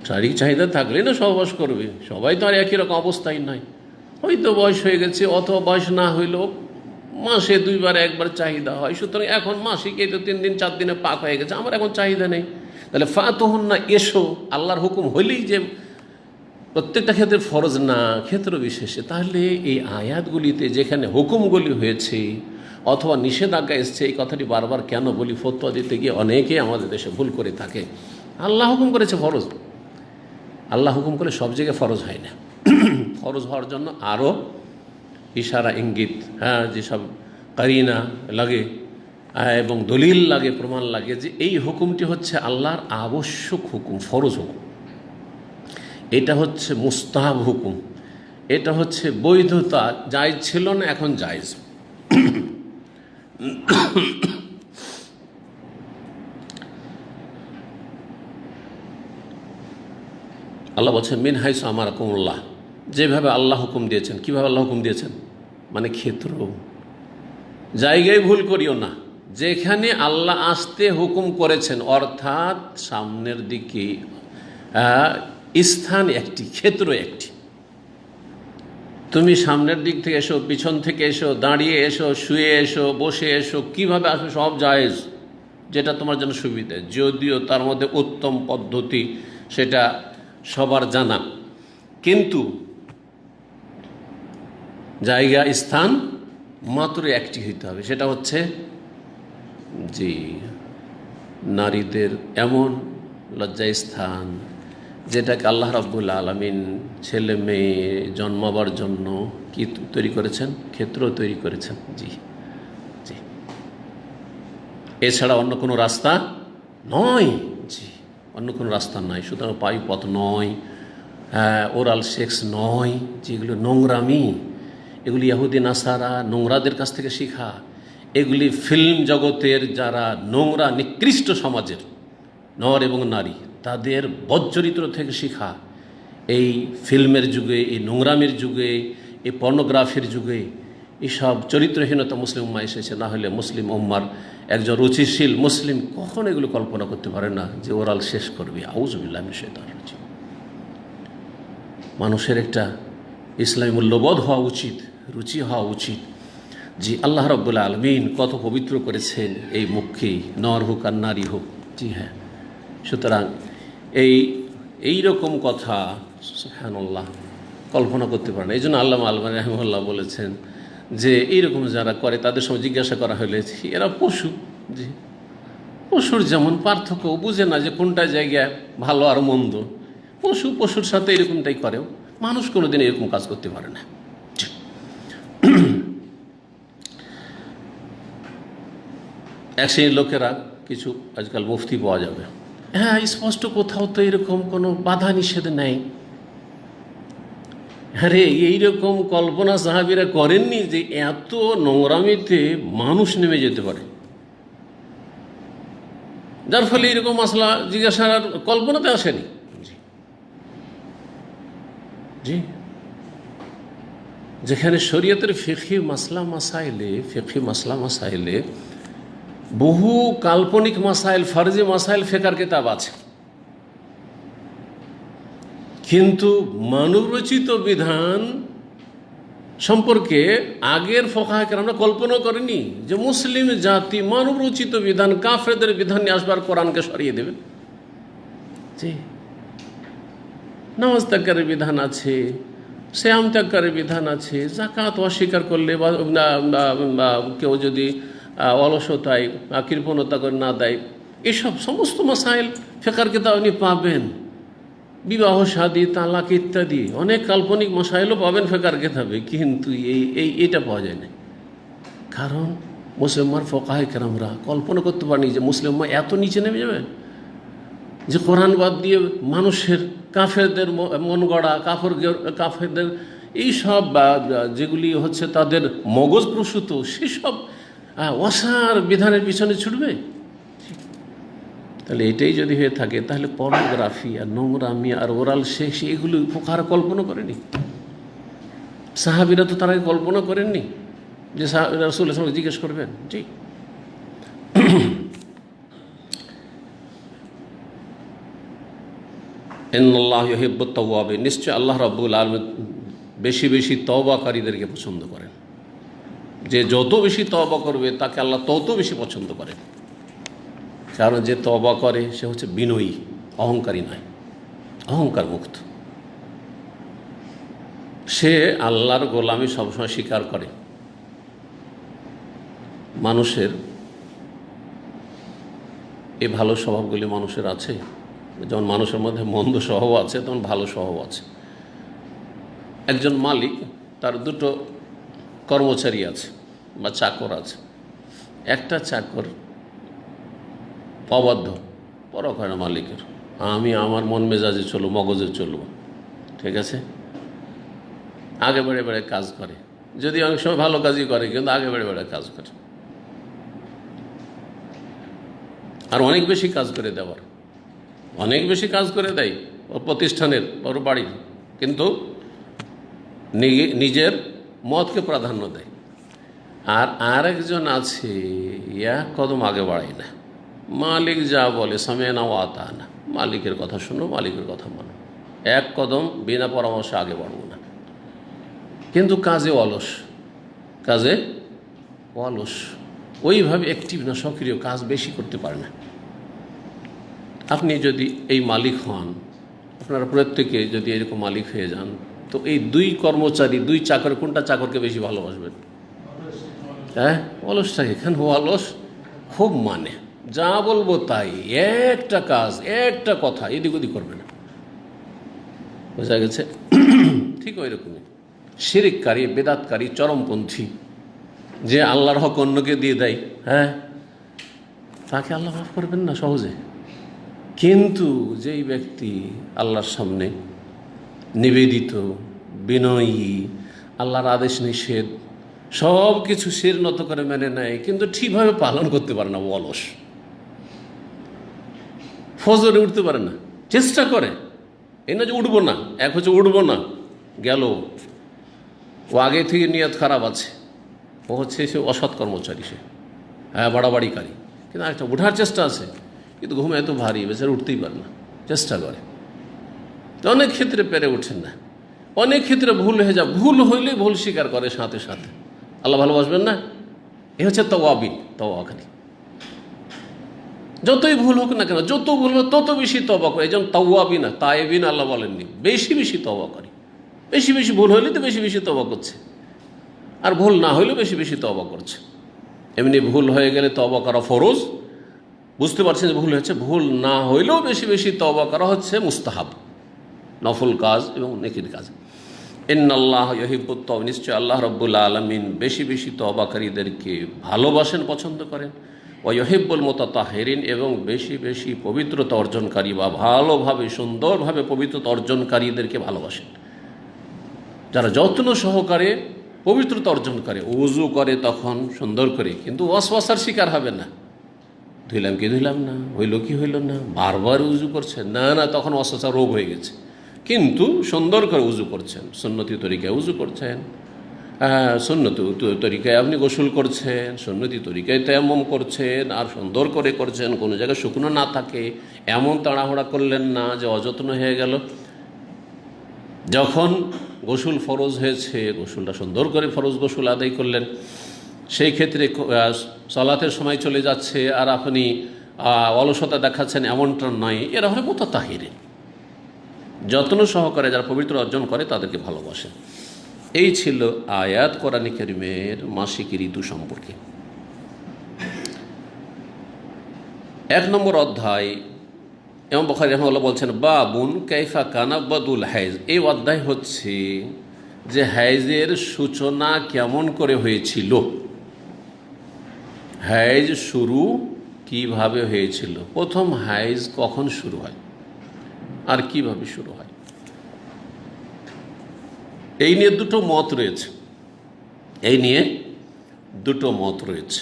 শারীরিক চাহিদা থাকলে না সহবাস করবে, সবাই তো আর একই রকম অবস্থায় নয়। হয়তো বয়স হয়ে গেছে, অথবা বয়স না হইলেও মাসে 2 বার 1 বার চাহিদা হয়, সুতরাং এখন মাসিক এই তো 3 দিন 4 দিনে পাক হয়ে গেছে, আমার এখন চাহিদা নেই, তাহলে ফাতুহুন্না, এসো। আল্লাহর হুকুম হইলেই যে প্রত্যেকটা ক্ষেত্রে ফরজ না, ক্ষেত্র বিশেষে। তাহলে এই আয়াতগুলিতে যেখানে হুকুমগুলি হয়েছে অথবা নিষেধাজ্ঞা এসছে, এই কথাটি বারবার কেন বলি, ফতোয়া দিতে গিয়ে অনেকে আমাদের দেশে ভুল করে থাকে। আল্লাহ হুকুম করেছে ফরজ, আল্লাহ হুকুম করে সব জায়গায় ফরজ হয় না। ফরজ হওয়ার জন্য আরও ইশারা, ইঙ্গিত, হ্যাঁ, যেসব কারিনা লাগে এবং দলিল লাগে, প্রমাণ লাগে যে এই হুকুমটি হচ্ছে আল্লাহর আবশ্যক হুকুম, ফরজ হুকুম, এটা হচ্ছে মুস্তাহাব হুকুম, এটা হচ্ছে বৈধতা, জায়েজ ছিল না, এখন জায়েজ। আল্লাহ বলছেন মিন হাইসু আমারাকুমুল্লাহ, যেভাবে আল্লাহ হুকুম দিয়েছেন। কীভাবে আল্লাহ হুকুম দিয়েছেন মানে ক্ষেত্র, জায়গায় ভুল করিও না, যেখানে আল্লাহ আসতে হুকুম করেছেন, অর্থাৎ সামনের দিকে স্থান একটি, ক্ষেত্র একটি। তুমি সামনের দিক থেকে এসো, পিছন থেকে এসো, দাঁড়িয়ে এসো, শুয়ে এসো, বসে এসো, কিভাবে আসো সব জায়েজ, যেটা তোমার জন্য সুবিধা, যদিও তার মধ্যে উত্তম পদ্ধতি সেটা সবার জানা, কিন্তু জায়গা, স্থান মাত্র একটি হইতে হবে। সেটা হচ্ছে যে নারীদের এমন লজ্জা স্থান যেটাকে আল্লাহ রাব্বুল আলামিন ছেলে মেয়ে জন্মাবার জন্য কি তৈরি করেছেন, ক্ষেত্র তৈরি করেছেন। জি জি, এছাড়া অন্য কোনো রাস্তা নয়। জি, অন্য কোনো রাস্তা নয়। সুতরাং পায়ুপথ নয়, ওরাল সেক্স নয়, যেগুলো নোংরামি, এগুলি ইহুদি নাসারা নোংরাদের কাছ থেকে শেখা, এগুলি ফিল্ম জগতের যারা নোংরা নিকৃষ্ট সমাজের নর এবং নারী, তাদের বদচরিত্র থেকে শেখা। এই ফিল্মের যুগে, এই নোংরামের যুগে, এই পর্নোগ্রাফির যুগে এইসব চরিত্রহীনতা মুসলিম উম্মা এসেছে। না হলে মুসলিম উম্মার একজন রুচিশীল মুসলিম কখনো এগুলো কল্পনা করতে পারে না যে ওরাল শেষ করবে। আউযুবিল্লাহি মিনাশ শাইতানির রাজিম। মানুষের একটা ইসলামী মূল্যবোধ হওয়া উচিত, রুচি হওয়া উচিত। জি, আল্লাহ রাব্বুল আলামিন কত পবিত্র করেছেন এই মুখকে, নর হোক আর নারী হোক। জি হ্যাঁ, সুতরাং এই রকম কথা সুবহানাল্লাহ কল্পনা করতে পারে না। এই জন্য আল্লামা আলবানী রাহিমাহুল্লাহ বলেছেন যে এইরকম যারা করে তাদের সঙ্গে জিজ্ঞাসা করা হলে এরা পশু। জি, পশুর যেমন পার্থক্য বুঝে না যে কোনটা জায়গায় ভালো আর মন্দ, পশুর সাথে এরকমটাই করেও, মানুষ কোনোদিন এরকম কাজ করতে পারে না। এক শ্রেণীর লোকেরা কিছু আজকাল মুফতি পাওয়া যাবে, হ্যাঁ স্পষ্ট কোথাও তো এরকম কোনো বাধা নিষেধ নেই। আরে এইরকম কল্পনা সাহাবীরা করেননি যে এত নোংরামিতে মানুষ নেমে যেতে পারে, যার ফলে এরকম মাসলা জিজ্ঞাসার কল্পনাতে আসেনি। জি জি, যেখানে শরীয়তের ফিকহি মাসলা মাসাইলে বহু কাল্পনিক মাসাইল, ফরজি মাসাইল ফিকহের কিতাব আছে, কিন্তু মানবরচিত বিধান সম্পর্কে আগের ফুকাহা কেরামরা কল্পনা করেনি যে মুসলিম জাতি মানবরচিত বিধান, কাফেরদের বিধান নিয়ে আসবার কোরআনকে সরিয়ে দেবে। জি, নামাজ ত্যাগের বিধান আছে, সিয়াম ত্যাগের বিধান আছে, যাকাত অস্বীকার করলে বা কেউ যদি অলসতায় কৃপণতা করে না দেয়, এসব সমস্ত মাসাইল ফিকহের কিতাব আপনি পাবেন। বিবাহ শাদী তালাক ইত্যাদি অনেক কাল্পনিক মশাইলও পাবেন ফেকার কেতাবে, কিন্তু এটা পাওয়া যায় না। কারণ মুসলমান ফোকাহে কেরামরা কল্পনা করতে পারেনি যে মুসলিম এত নিচে নেমে যাবে, যে কোরআন বাদ দিয়ে মানুষের কাফেরদের মন গড়া কাফেরদের এইসব যেগুলি হচ্ছে তাদের মগজ প্রসূত সেসব অসার বিধানের পিছনে ছুটবে। তাহলে এটাই যদি হয়ে থাকে তাহলে পর্নোগ্রাফি আর নোংরামি আর ওরাল সেক্স এগুলো কারা কল্পনা করেনি? সাহাবিরা তো তারা কল্পনা করেননি যে রাসূলুল্লাহ সাল্লাল্লাহু আলাইহি ওয়াসাল্লাম জিজ্ঞেস করবেন। জি, ইন্নাল্লাহা ইউহিব্বুত তাওয়াবিন, নিশ্চয় আল্লাহ রাব্বুল আলামিন বেশি বেশি তওবাকারীদেরকে পছন্দ করেন। যে যত বেশি তওবা করবে তাকে আল্লাহ তত বেশি পছন্দ করেন। কারণ যে তওবা করে সে হচ্ছে বিনয়ী, অহংকারী নয়, অহংকার মুক্ত। সে আল্লাহর গোলামি সবসময় স্বীকার করে। মানুষের এই ভালো স্বভাবগুলি মানুষের আছে, যেমন মানুষের মধ্যে মন্দ স্বভাব আছে তেমন ভালো স্বভাব আছে। একজন মালিক, তার দুটো কর্মচারী আছে বা চাকর আছে। একটা চাকর অবাধ্য, পরখ হয় না মালিকের, আমি আমার মন মেজাজে চলবো, মগজে চলবো, ঠিক আছে, আগে বেড়ে বেড়ে কাজ করে। যদি অনেক সময় ভালো কাজই করে কিন্তু আগে বেড়ে বেড়ে কাজ করে, আর অনেক বেশি কাজ করে দেওয়ার, অনেক বেশি কাজ করে দেয় ওর প্রতিষ্ঠানের, ওর বাড়ির, কিন্তু নিজের মতকে প্রাধান্য দেয়। আর আরেকজন আছে এক কদম আগে বাড়ায় না, মালিক যা বলে সামি'না ওয়া আতা'না, মালিকের কথা শুনো, মালিকের কথা মানো, এক কদম বিনা পরামর্শে আগে বাড়বো না। কিন্তু কাজে অলস, কাজে অলস, ওইভাবে অ্যাক্টিভ না, সক্রিয়, কাজ বেশি করতে পারে না। আপনি যদি এই মালিক হন, আপনারা প্রত্যেকে যদি এরকম মালিক হয়ে যান, তো এই দুই কর্মচারী, দুই চাকর, কোনটা চাকরকে বেশি ভালোবাসবেন? হ্যাঁ, অলসটাকে। কেন অলস? খুব মানে যা বলবো তাই, একটা কাজ, একটা কথা এদিক ওদিক করবে না। বোঝা গেছে? ঠিক ওই রকমই শিরিককারী, বেদাতকারী, চরমপন্থী, যে আল্লাহর হক অন্যকে দিয়ে দেয়, হ্যাঁ, তাকে আল্লাহ মাফ করবেন না সহজে। কিন্তু যেই ব্যক্তি আল্লাহর সামনে নিবেদিত, বিনয়ী, আল্লাহর আদেশ নিষেধ সব কিছু শির নত করে মেনে নেয়, কিন্তু ঠিকভাবে পালন করতে পারে না, অলস, ফজরে উঠতে পারে না, চেষ্টা করে, এই না যে উঠবো না, এক হচ্ছে উঠবো না, গেল, ও আগে থেকে নিয়ত খারাপ আছে, ও হচ্ছে সে অসৎ কর্মচারী, সে হ্যাঁ বাড়াবাড়িকারী, কিন্তু একটা উঠার চেষ্টা আছে, কিন্তু ঘুমে এত ভারী, বেচারা উঠতেই পারে না, চেষ্টা করে, তো অনেক ক্ষেত্রে পেরে ওঠেন না, অনেক ক্ষেত্রে ভুল হয়ে যায়, ভুল হইলে ভুল স্বীকার করে সাথে সাথে। আল্লাহ ভালোবাসবেন না? এ হচ্ছে তাওয়াবিন, তাওয়াকারী। যতই ভুল হোক না কেন, যত ভুল হোক তত বেশি তওবা করে। এই জন্য তাওয়াবিন না, তায়েবিন আল্লাহ বলেননি, বেশি বেশি তওবা করে। বেশি বেশি ভুল হইলে তো বেশি বেশি তওবা করছে, আর ভুল না হইলেও বেশি বেশি তওবা করছে। এমনি ভুল হয়ে গেলে তওবা করা ফরজ, বুঝতে পারছেন যে ভুল হয়েছে, ভুল না হইলেও বেশি বেশি তওবা করা হচ্ছে মুস্তাহাব, নফল কাজ এবং নেকির কাজ। ইন্নাল্লাহ ইউহিব্বুত তাওয়াবিন, নিশ্চয় আল্লাহ রাব্বুল আলামিন বেশি বেশি তওবাকারীদেরকে ভালোবাসেন, পছন্দ করেন। ওয়া ইউহিব্বুল মুতাতাহহিরিন, এবং বেশি বেশি পবিত্রতা অর্জনকারী বা ভালোভাবে সুন্দরভাবে পবিত্রতা অর্জনকারীদেরকে ভালোবাসেন, যারা যত্ন সহকারে পবিত্রতা অর্জন করে, উযু করে তখন সুন্দর করে, কিন্তু ওয়াসওয়াসার শিকার হবে না, ধুইলাম কি ধুইলাম না, হইল কি হইল না, বারবার উযু করছেন, না না, তখন ওয়াসওয়াসা রোগ হয়ে গেছে। কিন্তু সুন্দর করে উযু করছেন, সুন্নতি তরিকায় উযু করছেন, সুন্নতি তরিকায় আপনি গোসল করছেন, সুন্নতি তরিকায় তায়াম্মুম করছেন, আর সুন্দর করে করছেন, কোনো জায়গায় শুকনো না থাকে, এমন তাড়াহুড়া করলেন না যে অযত্ন হয়ে গেল। যখন গোসল ফরজ হয়েছে, গোসলটা সুন্দর করে ফরজ গোসল আদায় করলেন, সেই ক্ষেত্রে সালাতের সময় চলে যাচ্ছে আর আপনি অলসতা দেখাচ্ছেন, এমনটা নয়। এরা হলো মুতাতাহহিরিন, যত্ন সহকারে যারা পবিত্র অর্জন করে তাদেরকে ভালোবাসেন। এই ছিল আয়াত কোরআনে কারীমের মাসিক ঋতু সম্পর্কে। 1 নম্বর অধ্যায় ইমাম বুখারী রাহিমাহুল্লাহ বলছেন বাবুন কাইফা কানা বাদুল হাইজ, এই অধ্যায় হচ্ছে যে হাইজের সূচনা কেমন করে হয়েছিল, হাইজ শুরু কিভাবে হয়েছিল, প্রথম হাইজ কখন শুরু হয় আর কিভাবে শুরু হয়। এই নিয়ে দুটো মত রয়েছে,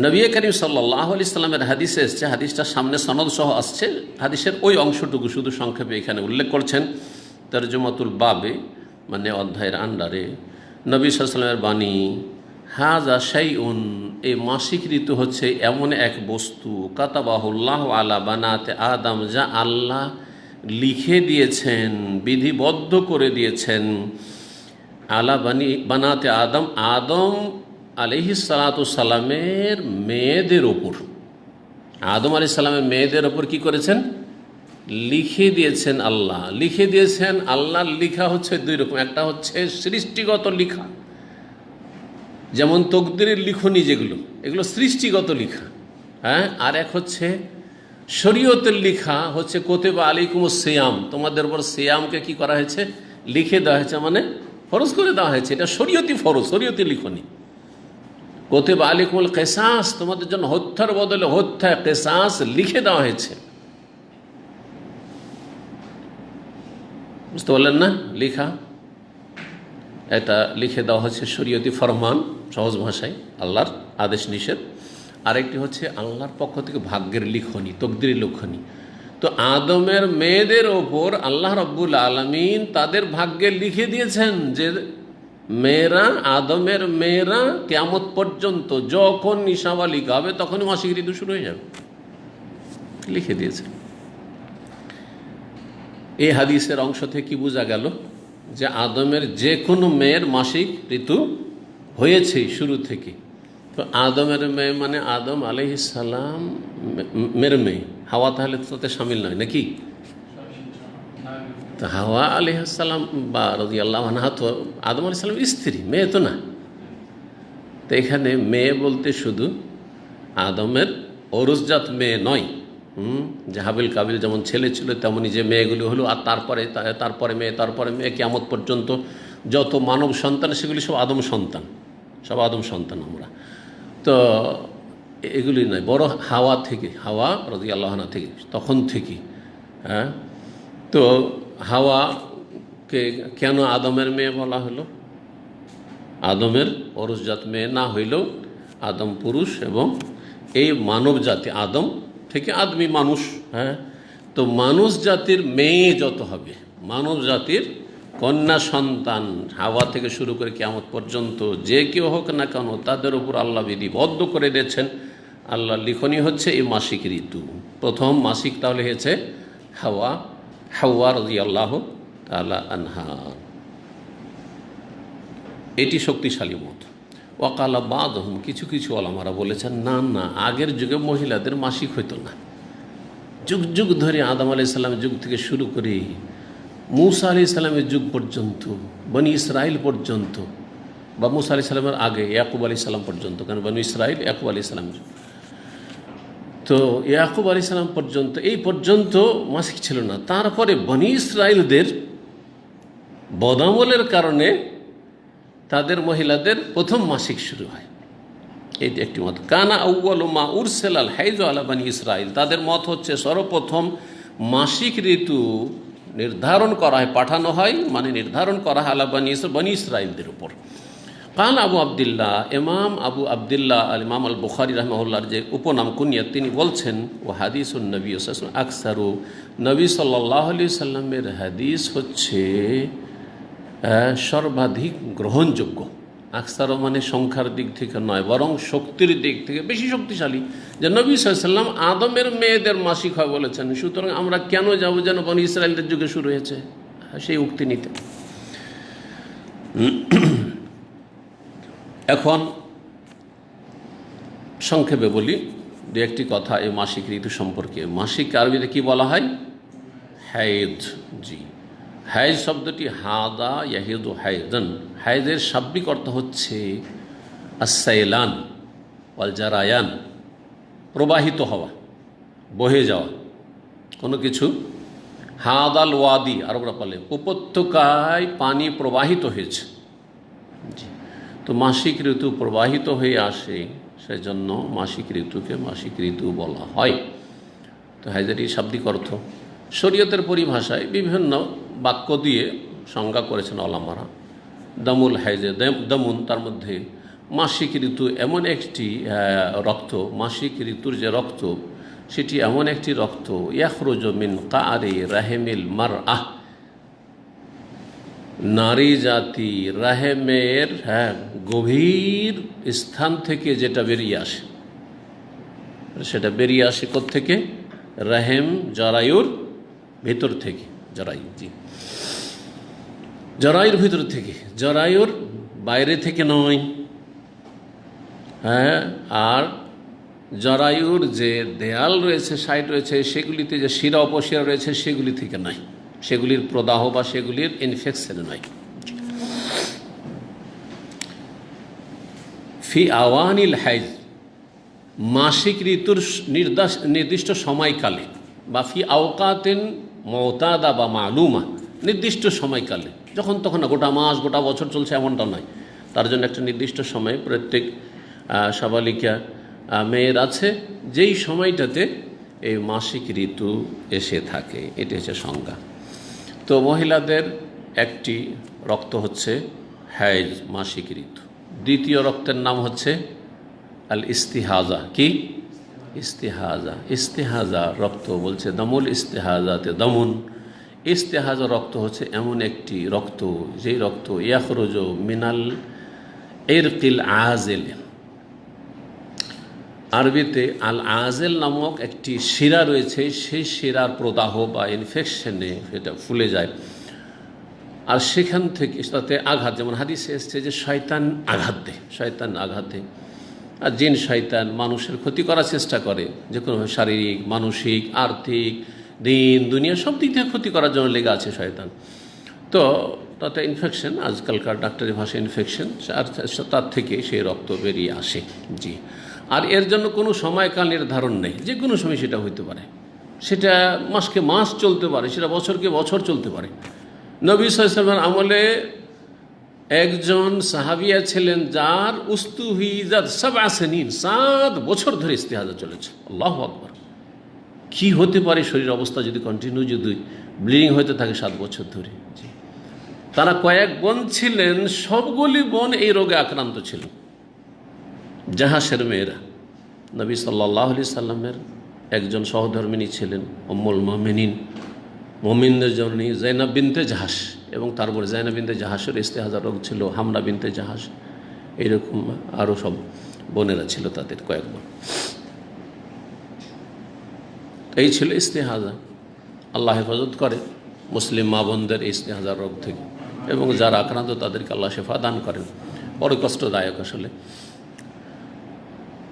নবী করিম সাল্লাল্লাহু আলাইহি সাল্লামের হাদিসে এসেছে, হাদিসটা সামনে সনদ সহ আসছে, হাদিসের ওই অংশটুকু শুধু সংক্ষেপে এখানে উল্লেখ করছেন। তরজমাতুল বাবে মানে অধ্যায়ের আন্ডারে নবী সাল্লাল্লাহু আলাইহি সাল্লামের বাণী, হাযা শাইউন, এই মাসিক ঋতু হচ্ছে এমন এক বস্তু, কাতাবাহুল্লাহ আলা বানাতে আদম, যা আল্লাহ লিখে দিয়েছেন, বিধিবদ্ধ করে দিয়েছেন, আলা বানাতে আদম, আদম আলাইহিস সালাতু সালামের মেয়েদের ওপর, আদম আলাইহিস সালামের মেয়েদের ওপর কি করেছেন, লিখে দিয়েছেন আল্লাহ। লিখে দিয়েছেন আল্লাহর লিখা হচ্ছে দুই রকম, একটা হচ্ছে সৃষ্টিগত লিখা, যেমন তকদিরের লিখনি যেগুলো, এগুলো সৃষ্টিগত লিখা, হ্যাঁ। আর এক হচ্ছে শরীয়তের লিখা, হচ্ছে কোতেবা আলাইকুমুস সিয়াম, তোমাদের উপর সিয়ামকে কি করা হয়েছে, লিখে দেওয়া হয়েছে, মানে ফরজ করে দেওয়া হয়েছে, এটা শরীয়তি ফরজ, শরীয়তি লিখনি। কোতেবা আলাইকুমুল কিসাস, তোমাদের জন্য হত্যার বদলে হত্যা, কিসাস লিখে দেওয়া হয়েছে, বুঝতে পারলেন না, লিখা, এটা লিখে দেওয়া হচ্ছে শরীয়তি ফরমান, সহজ ভাষায় আল্লাহর আদেশ নিষেধ। আরেকটি হচ্ছে আল্লাহর পক্ষ থেকে ভাগ্যের লিখনি, তকদিরের লিখনি। তো আদমের মেয়েদের ওপর আল্লাহ রাব্বুল আলামিন তাদের ভাগ্যে লিখে দিয়েছেন যে মেয়েরা, আদমের মেয়েরা কিয়ামত পর্যন্ত যখন নিশাবালিকা হবে তখনই মাসিক ঋতু শুরু হয়ে যাবে, লিখে দিয়েছেন। এই হাদিসের অংশ থেকে কি বোঝা গেল, যে আদমের যে কোনো মেয়ের মাসিক ঋতু হয়েছে শুরু থেকে। তো আদমের মেয়ে মানে আদম আলাইহিস সালাম মের মেয়ে, হাওয়া তাহলে তাতে সামিল নয় নাকি? তো হাওয়া আলাইহিস সালাম বা রাদিয়াল্লাহু আনহা তো আদম আলাইহিস সালামের স্ত্রী, মেয়ে তো না। তো এখানে মেয়ে বলতে শুধু আদমের ঔরসজাত মেয়ে নয়, যে হাবিল কাবিল যেমন ছেলে ছিল তেমনই যে মেয়েগুলি হলো, আর তারপরে মেয়ে কিয়ামত পর্যন্ত যত মানব সন্তান সেগুলি সব আদম সন্তান, সব আদম সন্তান আমরা। তো এগুলি নয়, বড় হাওয়া থেকে, হাওয়া রাদিয়াল্লাহু আনহা থেকে, তখন থেকে। হ্যাঁ, তো হাওয়াকে কেন আদমের মেয়ে বলা হলো? আদমের ঔরসজাত মেয়ে না হইলেও আদম পুরুষ, এবং এই মানব জাতি আদম থেকে আদমি মানুষ। হ্যাঁ, তো মানুষ জাতির মেয়ে যত হবে, মানব জাতির কন্যা সন্তান হাওয়া থেকে শুরু করে কিয়ামত পর্যন্ত যে কেউ হোক না কেন, তাদের উপর আল্লাহ বিধিবদ্ধ করে দিয়েছেন। আল্লাহ লিখনি হচ্ছে এই মাসিক ঋতু। প্রথম মাসিক তাহলে হয়েছে হাওয়া রাদিয়াল্লাহু তাআলা আনহা। এটি শক্তিশালী মত। ওয়াকালা বাদহুম, কিছু কিছু ওলামারা বলেছেন না না, আগের যুগে মহিলাদের মাসিক হইতো না। যুগ যুগ ধরে আদম আলাইহিস সালামের যুগ থেকে শুরু করে মূসা আলাইহিস সালামের যুগ পর্যন্ত, বনি ইসরাইল পর্যন্ত, বা মূসা আলাইহিস সালামের আগে ইয়াকুব আলাইহিস সালাম পর্যন্ত, কারণ বনি ইসরাইল ইয়াকুব আলাইহিস সালাম, তো ইয়াকুব আলাইহিস সালাম পর্যন্ত, এই পর্যন্ত মাসিক ছিল না। তারপরে বনি ইসরাইলদের বদামলের কারণে তাদের মহিলাদের প্রথম মাসিক শুরু হয়। এটি একটি মত। কানা আউয়ালু মা উরসিলাল হাইযু আলা বনি ইসরাইল, তাদের মত হচ্ছে সর্বপ্রথম মাসিক ঋতু নির্ধারণ করা হয়, পাঠানো হয়, মানে নির্ধারণ করা হয় আলা বনি ইসরাইলদের উপর। কাল আবু আবদুল্লাহ, ইমাম আবু আবদুল্লাহ আল ইমাম আল বুখারী রাহিমাহুল্লাহর যে উপনাম কুনিয়াত, তিনি বলছেন ও হাদিসুন নবী সাল্লাল্লাহু আলাইহি ওয়াসাল্লাম আকসারু, নবী সাল্লাল্লাহু আলাইহি সাল্লামের হাদিস হচ্ছে সর্বাধিক গ্রহণযোগ্য। আকসারও মানে সংখ্যার দিক থেকে নয়, বরং শক্তির দিক থেকে বেশি শক্তিশালী। যে নবী সাল্লাল্লাহু আলাইহি ওয়াসাল্লাম আদমের মেয়েদের মাসিক হয় বলেছেন, সুতরাং আমরা কেন যাব যেন বনি ইসরাইলদের যুগে শুরু হয়েছে, সেই উক্তি নিতে। এখন সংক্ষেপে বলি দু একটি কথা এই মাসিক ঋতু সম্পর্কে। মাসিক আরবিতে কি বলা হয়? হাইদ। জি, হাইজ শব্দটি হাদা ইয়াহিদু হাইদান, হাইজের শাব্দিক অর্থ হচ্ছে আসাইলান ওয়াল জারায়ান, প্রবাহিত হওয়া, বহে যাওয়া কোনো কিছু, হাদাল ওয়াদি আরবরা বলে উপত্যকায় পানি প্রবাহিত হয়েছে। তো মাসিক ঋতু প্রবাহিত হয়ে আসে, সেজন্য মাসিক ঋতুকে মাসিক ঋতু বলা হয়। তো হাইজের এই শাব্দিক অর্থ শরীয়তের পরিভাষায় বিভিন্ন বাক্য দিয়ে সংজ্ঞা করেছেন ওলামারা। দামুল হাইজে, দামুন তার মধ্যে মাসিক ঋতু এমন একটি রক্ত, মাসিক ঋতুর যে রক্ত সেটি এমন একটি রক্ত, ইয়াখরুজু মিন কারি রাহেমিল মারআহ, নারী জাতি রাহেমের গভীর স্থান থেকে যেটা বেরিয়ে আসে, সেটা বেরিয়ে আসে কোত্থেকে? রাহেম, জরায়ুর ভিতর থেকে। জরায়ু, জি, জরায়ুর ভিতর থেকে, জরায়ুর বাইরে থেকে নয়। হ্যাঁ, আর জরায়ুর যে দেয়াল রয়েছে, সাইড রয়েছে, সেগুলিতে যে শিরা অপশিরা রয়েছে সেগুলি থেকে নয়, সেগুলির প্রদাহ বা সেগুলির ইনফেকশন নয়। ফি আওয়ানিল হাইজ, মাসিক ঋতুর নির্দিষ্ট সময়কালে, বা ফি আওকাতিন মুতাদা বা মালুমা, নির্দিষ্ট সময়কালে, যখন তখন না, গোটা মাস গোটা বছর চলছে এমনটা নয়। তার জন্য একটা নির্দিষ্ট সময় প্রত্যেক সাবালিকা মেয়ের আছে, যেই সময়টাতে এই মাসিক ঋতু এসে থাকে, এটি হচ্ছে সংজ্ঞা। তো মহিলাদের একটি রক্ত হচ্ছে হাইজ, মাসিক ঋতু। দ্বিতীয় রক্তের নাম হচ্ছে আল ইস্তিহাজা। কি? ইস্তিহাজা। ইস্তিহাজা রক্ত বলছে দামুল ইস্তিহাজাতে দামুন। ইস্তিহাজা রক্ত হচ্ছে এমন একটি রক্ত, যেই রক্ত ইয়াখরুজু মিনাল ইরকিল আজেল, আরবিতে আল আজেল নামক একটি শিরা রয়েছে, সেই শিরার প্রদাহ বা ইনফেকশনে এটা ফুলে যায়, আর সেখান থেকে তাতে আঘাত, যেমন হাদিসে এসছে যে শয়তান আঘাত দেয়, শয়তান আঘাত দেয়। আর জিন শয়তান মানুষের ক্ষতি করার চেষ্টা করে, যে কোনো শারীরিক, মানসিক, আর্থিক, দিন দুনিয়া সব দিক থেকে ক্ষতি করার জন্য লেগে আছে শয়তান। তো তাতে ইনফেকশন, আজকালকার ডাক্তারি ভাষায় ইনফেকশন, আর তার থেকে সেই রক্ত বেরিয়ে আসে। জি, আর এর জন্য কোনো সময়কাল নির্ধারণ নেই, যে কোনো সময় সেটা হইতে পারে, সেটা মাসকে মাস চলতে পারে, সেটা বছরকে বছর চলতে পারে। নবী সাল্লাল্লাহু আলাইহি ওয়াসাল্লামের আমলে একজন সাহাবিয়া ছিলেন যার উস্তুহিজাত 7 সিনিন, 7 বছর ধরে ইস্তিহাজা চলেছে। আল্লাহু আকবার! কি হতে পারে শরীর অবস্থা যদি কন্টিনিউ, যদি ব্লিডিং হতে থাকে 7 বছর ধরে। জি, তারা কয়েক বোন ছিলেন, সবগুলি বোন এই রোগে আক্রান্ত ছিল। জাহাসের মেয়েরা, নবী সাল্লাল্লাহু আলাইহি সাল্লামের একজন সহধর্মিনী ছিলেন উম্মুল মুমিনিন, মুমিনদের জননী জাইনাব বিনতে জাহাস, এবং তারপরে জাইনাব বিনতে জাহাসের ইস্তিহাজা রোগ ছিল, হামনা বিনতে জাহাস, এইরকম আরও সব বোনেরা ছিল, তাদের কয়েক বোন। এই ছিল ইস্তিহাজা। আল্লাহ হেফাজত করে মুসলিম মা বোনদের ইস্তিহাজার রোগ থেকে, এবং যারা আক্রান্ত তাদেরকে আল্লাহ শেফা দান করেন। বড় কষ্টদায়ক আসলে।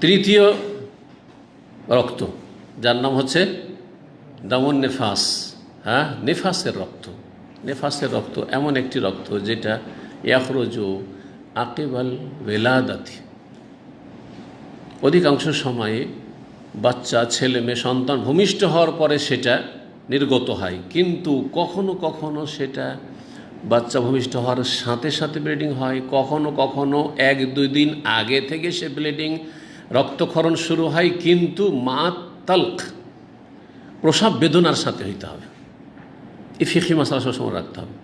তৃতীয় রক্ত, যার নাম হচ্ছে দামুন নেফাস। হ্যাঁ, নেফাসের রক্ত। নেফাসের রক্ত এমন একটি রক্ত যেটা ইয়াখরুজু আকিবাল ওয়েলাদাতি, অধিকাংশ সময়ে বাচ্চা, ছেলে মেয়ে সন্তান ভূমিষ্ঠ হওয়ার পরে সেটা নির্গত হয়, কিন্তু কখনো কখনো সেটা বাচ্চা ভূমিষ্ঠ হওয়ার সাথে সাথে ব্লিডিং হয়, কখনো কখনো 1-2 দিন আগে থেকে সে ব্লিডিং, রক্তক্ষরণ শুরু হয়, কিন্তু মা তালক, প্রসাব বেদনার সাথে হইতে হবে। এই ফিকহি মাসআলা সবসময় রাখতে হবে।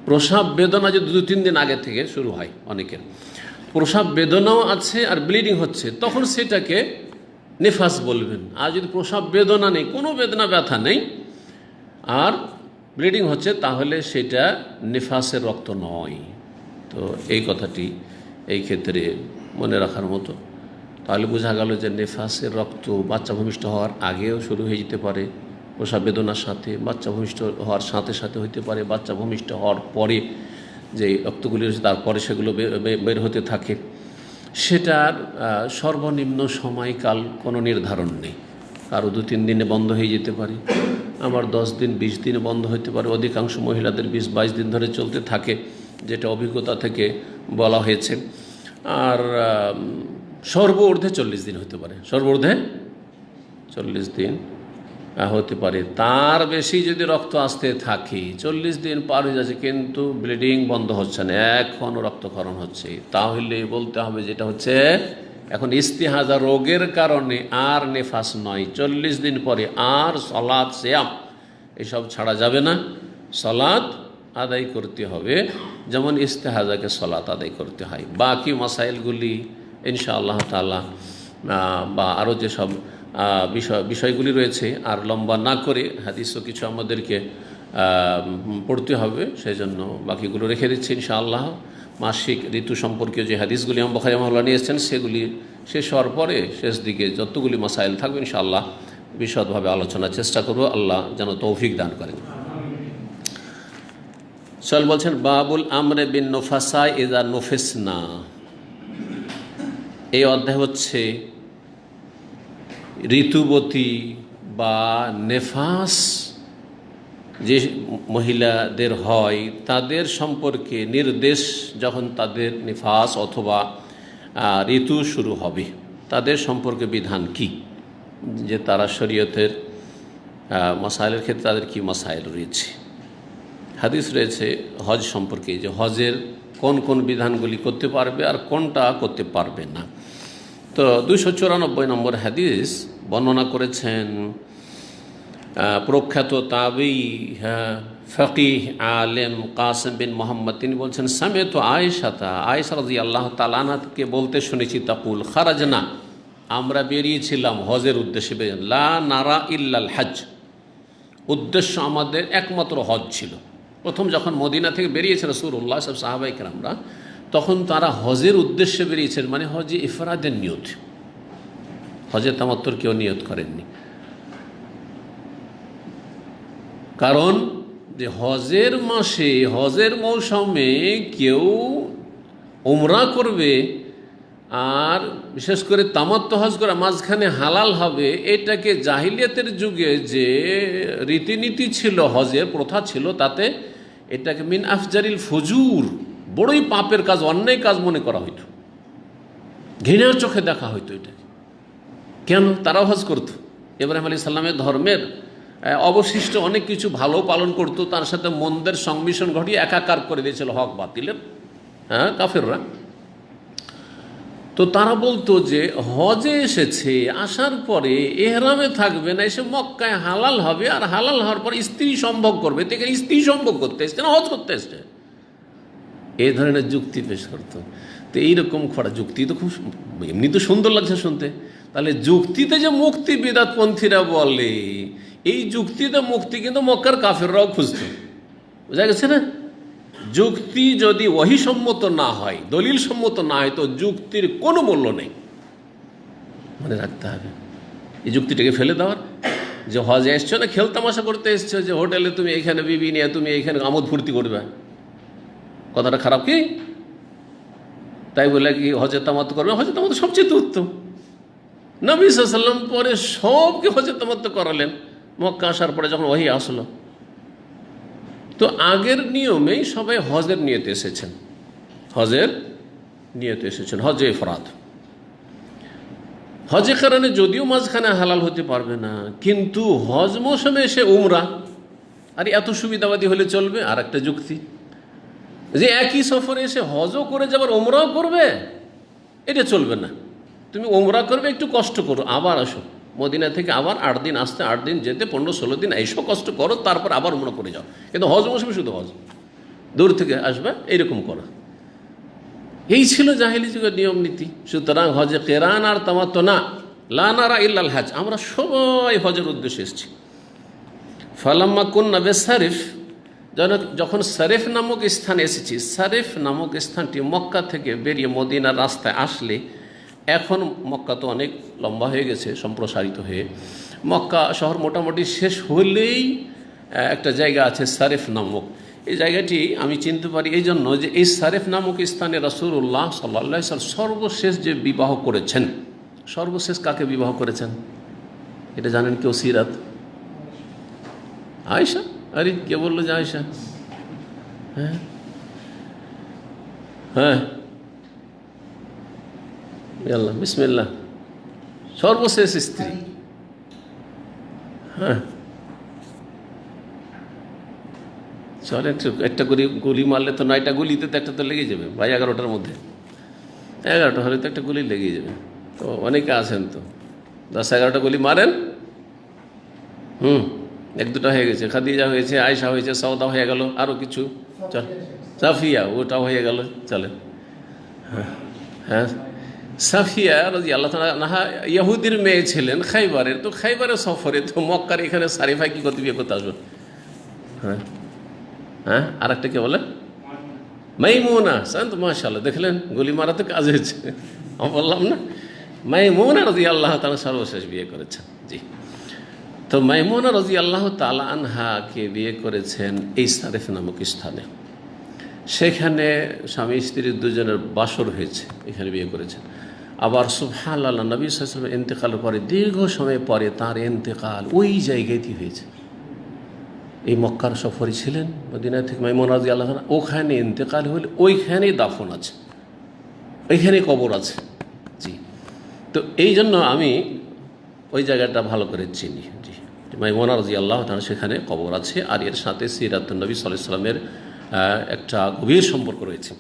প্রসাব বেদনা যদি 2-3 দিন আগে থেকে শুরু হয়, অনেকের প্রসাব বেদনাও আছে আর ব্লিডিং হচ্ছে, তখন সেটাকে নেফাস বলবেন। আর যদি প্রসাব বেদনা নেই, কোনো বেদনা ব্যথা নেই, আর ব্লিডিং হচ্ছে, তাহলে সেটা নেফাসের রক্ত নয়। তো এই কথাটি এই ক্ষেত্রে মনে রাখার মতো। তাহলে বোঝা গেল যে নেফাসের রক্ত বাচ্চা ভূমিষ্ঠ হওয়ার আগেও শুরু হয়ে যেতে পারে, প্রসাব বেদনার সাথে, বাচ্চা ভূমিষ্ঠ হওয়ার সাথে সাথে হইতে পারে, বাচ্চা ভূমিষ্ঠ হওয়ার পরে যে রক্তগুলি রয়েছে তারপরে সেগুলো বের হতে থাকে। সেটার সর্বনিম্ন সময়কাল কোনো নির্ধারণ নেই। কারো 2-3 দিনে বন্ধ হয়ে যেতে পারে, আবার 10 দিন 20 দিনে বন্ধ হতে পারে। অধিকাংশ মহিলাদের 20-22 দিন ধরে চলতে থাকে, যেটা অভিজ্ঞতা থেকে বলা হয়েছে। আর সর্বঊর্ধ্বে 40 দিন হতে পারে, সর্বঊর্ধ্বে 40 দিন হতে পারে। তার বেশি যদি রক্ত আসতে থাকে, 40 দিন পার হয়ে যাচ্ছে কিন্তু ব্লিডিং বন্ধ হচ্ছে না, এখনও রক্তক্ষরণ হচ্ছে, তাহলে বলতে হবে যেটা হচ্ছে এখন ইস্তিহাজা রোগের কারণে আর নেফাস নয়। 40 দিন পরে আর সলাৎ সিয়াম এসব ছাড়া যাবে না, সলাৎ আদায় করতে হবে, যেমন ইস্তেহাজাকে সলাৎ আদায় করতে হয়। বাকি মাসাইলগুলি ইনশাআল্লাহ তাআলা বা আরও যেসব বিষয়গুলি রয়েছে আর লম্বা না করে হাদিসও কিছু আমাদেরকে পড়তে হবে, সেই জন্য বাকিগুলো রেখে দিচ্ছি ইনশাআল্লাহ। মাসিক ঋতু সম্পর্কীয় যে হাদিসগুলি ইমাম বুখারী রাহিমাহুল্লাহ নিয়েছেন সেগুলি শেষ হওয়ার পরে শেষ দিকে যতগুলি মাসাইল থাকবে ইনশাআল্লাহ বিশদভাবে আলোচনার চেষ্টা করব। আল্লাহ যেন তৌফিক দান করেন। সোহেল বলছেন, বাবুল আমরে বিন নুফাসা ইযা নুফিসনা। এই অধ্যায় হচ্ছে ঋতুবতী বা নেফাস যে মহিলাদের হয় তাদের সম্পর্কে নির্দেশ, যখন তাদের নিফাস অথবা ঋতু শুরু হবে তাদের সম্পর্কে বিধান কি, যে তারা শরীয়তের মাসাইলের ক্ষেত্রে তাদের কি মাসাইল রয়েছে। হাদিস রয়েছে হজ সম্পর্কে, যে হজের কোন কোন বিধানগুলি করতে পারবে আর কোনটা করতে পারবে না। তো 294 নম্বর হাদিস বর্ণনা করেছেন প্রখ্যাত তাবী ফকিহ আলেম কাসিম বিন মোহাম্মদ। তিনি বলছেন, সামিআতু আয়েশা রাদিয়াল্লাহু তাআলা আনহাকে বলতে শুনেছি, তাকুল খারাজনা, আমরা বেরিয়েছিলাম হজের উদ্দেশ্যে, লা নারা ইল্লাল হজ, উদ্দেশ্য আমাদের একমাত্র হজ ছিল। প্রথম যখন মদিনা থেকে বেরিয়েছে রাসূলুল্লাহ সব সাহাবায়ে কেরামরা, তখন তারা হজের উদ্দেশ্যে বেরিয়েছেন, মানে হজে ইফরাদের নিয়ত, হজে তামাত্তুর কেউ নিয়ত করেননি। কারণ যে হজের মাসে হজের মৌসুমে কেউ উমরা করবে আর বিশেষ করে তামাত্তু হজ করা মাঝখানে হালাল হবে, এটাকে জাহিলিয়াতের যুগে যে রীতিনীতি ছিল, হজের প্রথা ছিল, তাতে এটাকে মিন আফজারিল ফুজুর, বড়ই পাপের কাজ, অন্যায় কাজ মনে করা হইত, ঘৃণার চোখে দেখা হইতো এটাকে। কেন? তারাও হজ করত, ইব্রাহিম আলাইহিস সালামের ধর্মের অবশিষ্ট অনেক কিছু ভালো পালন করত, তার সাথে মন্দের সংমিশ্রণ ঘটিয়ে একাকার করে দিয়েছিল হক বাতিলের কাফেররা। তো তারা বলতো যে হজে এসেছে, আসার পরে এহরামে থাকবে না, এসে মক্কায় হালাল হবে, আর হালাল হওয়ার পর স্ত্রী সম্ভোগ করবে, তো এখানে স্ত্রী সম্ভোগ করতে এসছে না, হজ করতে এসছে, এই ধরনের যুক্তি পেশ করতো। তো এইরকম খোঁড়া যুক্তি তো খুব এমনি তো সুন্দর লাগছে শুনতে, তাহলে যুক্তিতে যে মুক্তি বিদাতপন্থীরা বলে, এই যুক্তিতে মুক্তি কিন্তু মক্কার কাফেররাও খুঁজত, বোঝা গেছে না? যুক্তি যদি ওহীসম্মত না হয়, দলিল সম্মত না হয়, তো যুক্তির কোনো মূল্য নেই, মনে রাখতে হবে। এই যুক্তিটাকে ফেলে দেওয়ার, যে হজে এসছো না খেল তামাশা করতে এসছো, যে হোটেলে তুমি এখানে বিবি নিয়ে তুমি এখানে আমোদ ফুর্তি করবে, কথাটা খারাপ কি? তাই বলে কি হজে তামাত্তু করবে? হজে তামাত্তু সবচেয়ে উত্তম। নবী সাল্লাল্লাহু আলাইহি ওয়াসাল্লাম পরে সবকে হজে তামাত্তু করালেন মক্কা আসার পরে যখন ওহী আসলো। তো আগের নিয়মেই সবাই হজের নিয়তে এসেছেন, হজের নিয়তে এসেছেন, হজে ইফরাদ। হজে কারণে যদিও মাঝখানে হালাল হতে পারবে না, কিন্তু হজ মৌসুমে এসে উমরা, আর এত সুবিধাবাদী হলে চলবে? আর একটা যুক্তি, যে একই সফরে এসে হজও করে যাবার উমরাও করবে, এটা চলবে না। তুমি উমরা করবে, একটু কষ্ট করো, আবার আসো মদিনা থেকে, আবার 8 দিন আসতে, 8 দিন যেতে, 15-16 দিন এইসব কষ্ট করো, তারপর আবার উমরা করে যাও। কিন্তু হজ মৌসুমে শুধু হজ, দূর থেকে আসবে, এইরকম করা, এই ছিল জাহেলি যুগের নিয়ম নীতি। সুতরাং হজে কেরান আর তামাত্তু না, লা নারা ইল্লাল হজ, আমরা সবাই হজের উদ্দেশ্যে এসেছি। ফালাম্মা কুন্না বিসারিফ, যখন সারিফ নামক স্থানে এসেছি, সারিফ নামক স্থানটি মক্কা থেকে বেরিয়ে মদিনার রাস্তায় আসলে, এখন মক্কা তো অনেক লম্বা হয়ে গেছে, সম্প্রসারিত হয়ে, মক্কা শহর মোটামুটি শেষ হলেই একটা জায়গা আছে সারিফ নামক। এই জায়গাটি আমি চিনতে পারি এই জন্য যে এই সারিফ নামক স্থানে রাসূলুল্লাহ সাল্লাল্লাহু আলাইহি ওয়াসাল্লাম সর্বশেষ যে বিবাহ করেছেন, সর্বশেষ কাকে বিবাহ করেছেন এটা জানেন কেউ? সিরাত আয়েশা। আরে কে বললো যে আয়েশা? হ্যাঁ হ্যাঁ, আল্লাহ বিসমিল্লাহ, সর্বশেষ স্ত্রী হ্যাঁ, চলে একটা গুলি মারলে তো 9টা গুলিতে তো একটা তো লেগে যাবে ভাই, 11টার মধ্যে 11টা হলে তো একটা গুলি লেগে যাবে। তো অনেকে আছেন তো 10-11টা গুলি মারেন, 1-2টা হয়ে গেছে, খাদিজা হয়েছে, আয়সা হয়েছে, সওদা হয়ে গেল, আরও কিছু, চল সাফিয়া ওটাও হয়ে গেল, চলে। হ্যাঁ, হ্যাঁ, সাফিয়া রাজি আল্লাহ তাআলা ইহুদির মেয়ে ছিলেন খাইবারের, তো খাইবারের সফরে তো মক্কার এখানে সারিফা কি করতে বিয়ে করতে আসবেন? হ্যাঁ, হ্যাঁ, আর একটা কে বলে মাইমুনা, শান্ত, মাশাআল্লাহ, দেখলেন গুলি মারাতে কাজ হয়েছে। আমি বললাম না, মাইমুনা রাদিয়াল্লাহু তাআলা সর্বশেষ বিয়ে করেছেন। জি, তো মাইমুনা রাদিয়াল্লাহু তাআলা আনহাকে বিয়ে করেছেন এই সারিফ নামক স্থানে। সেখানে স্বামী স্ত্রীর দুজনের বাসর হয়েছে, এখানে বিয়ে করেছেন। আবার সুবহানাল্লাহ, নবী সাল্লাল্লাহু আলাইহি ওয়াসাল্লাম ইন্তেকালের পরে দীর্ঘ সময় পরে তার ইন্তেকাল ওই জায়গাতেই হয়েছে। এই মক্কার সফরে ছিলেন, মদিনা থেকে মাইমুনা রাদিয়াল্লাহু তাআলা, ওখানে ইন্তেকাল হলে ওইখানেই দাফন আছে, ওইখানেই কবর আছে। জি, তো এই জন্য আমি ওই জায়গাটা ভালো করে চিনি। জি, মাইমুনা রাদিয়াল্লাহু তাআলা সেখানে কবর আছে, আর এর সাথে সিরাতুন নবী সাল্লাল্লাহু আলাইহি ওয়াসাল্লামের একটা গভীর সম্পর্ক রয়েছে।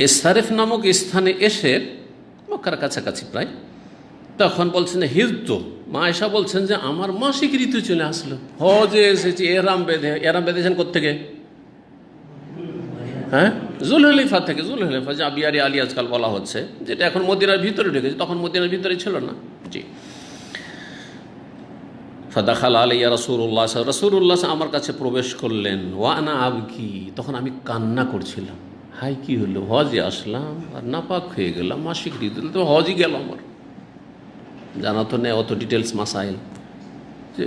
এ সারিফ নামক স্থানে এসে মক্কার কাছাকাছি প্রায়, তখন বলছেন হিজতো, মা আয়েশা বলছেন যে আমার মাসিক ঋতু চলে আসলো, হজে এসেছি, এহরাম বেঁধেছেন কোত্থেকে? হ্যাঁ, জুলহুলাইফা থেকে। জুলহুলাইফা যে আবিয়ারি আলী আজকাল বলা হচ্ছে, যেটা এখন মদিনার ভিতরে ঢুকেছে, তখন মদিনার ভিতরে ছিল না। জি, ফাদাখাল আলাইয়া রাসূলুল্লাহ, রাসূলুল্লাহ আমার কাছে প্রবেশ করলেন, ওয়া আনা আবকি, তখন আমি কান্না করছিলাম। হাই, কি হলো? হজে আসলাম আর নাপাক হয়ে গেলাম, মাসিক ঋতু তো হজই গেল আমার, জানা তো নেই অত ডিটেলস মাসাইল, যে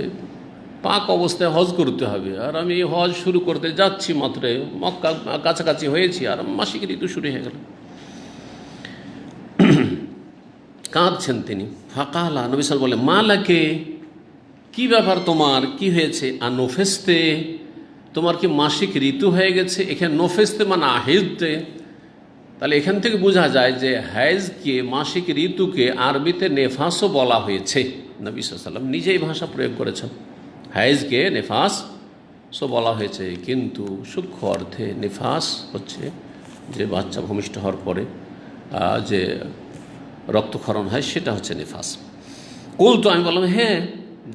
পাক অবস্থায় হজ করতে হবে, আর আমি হজ শুরু করতে যাচ্ছি মাত্র, মক্কা কাছাকাছি হয়েছি, আর মাসিক ঋতু শুরু হয়ে গেল। কাঁদছেন তিনি। ফাকালা, নবী সাল্লাল্লাহু আলাইহি ওয়াসাল্লাম বলে, মা লাকে, কি ব্যাপার তোমার, কি হয়েছে? আর নোফেস্তে, তোমার কি মাসিক ঋতু হয়ে গেছে? এখানে নোফেস্তে মানে আহিজতে, তাহলে এখান থেকে বোঝা যায় যে হাইজকে, মাসিক ঋতুকে আরবিতে নেফাসও বলা হয়েছে। নবী সাল্লাল্লাহু আলাইহি ওয়াসাল্লাম নিজেই ভাষা প্রয়োগ করেছেন, হাইজকে নেফাসও বলা হয়েছে, কিন্তু সূক্ষ্ম অর্থে নেফাস হচ্ছে যে বাচ্চা ভূমিষ্ঠ হওয়ার পরে যে রক্তক্ষরণ হয়, সেটা হচ্ছে নেফাস। কুল, তো আমি বললাম হ্যাঁ,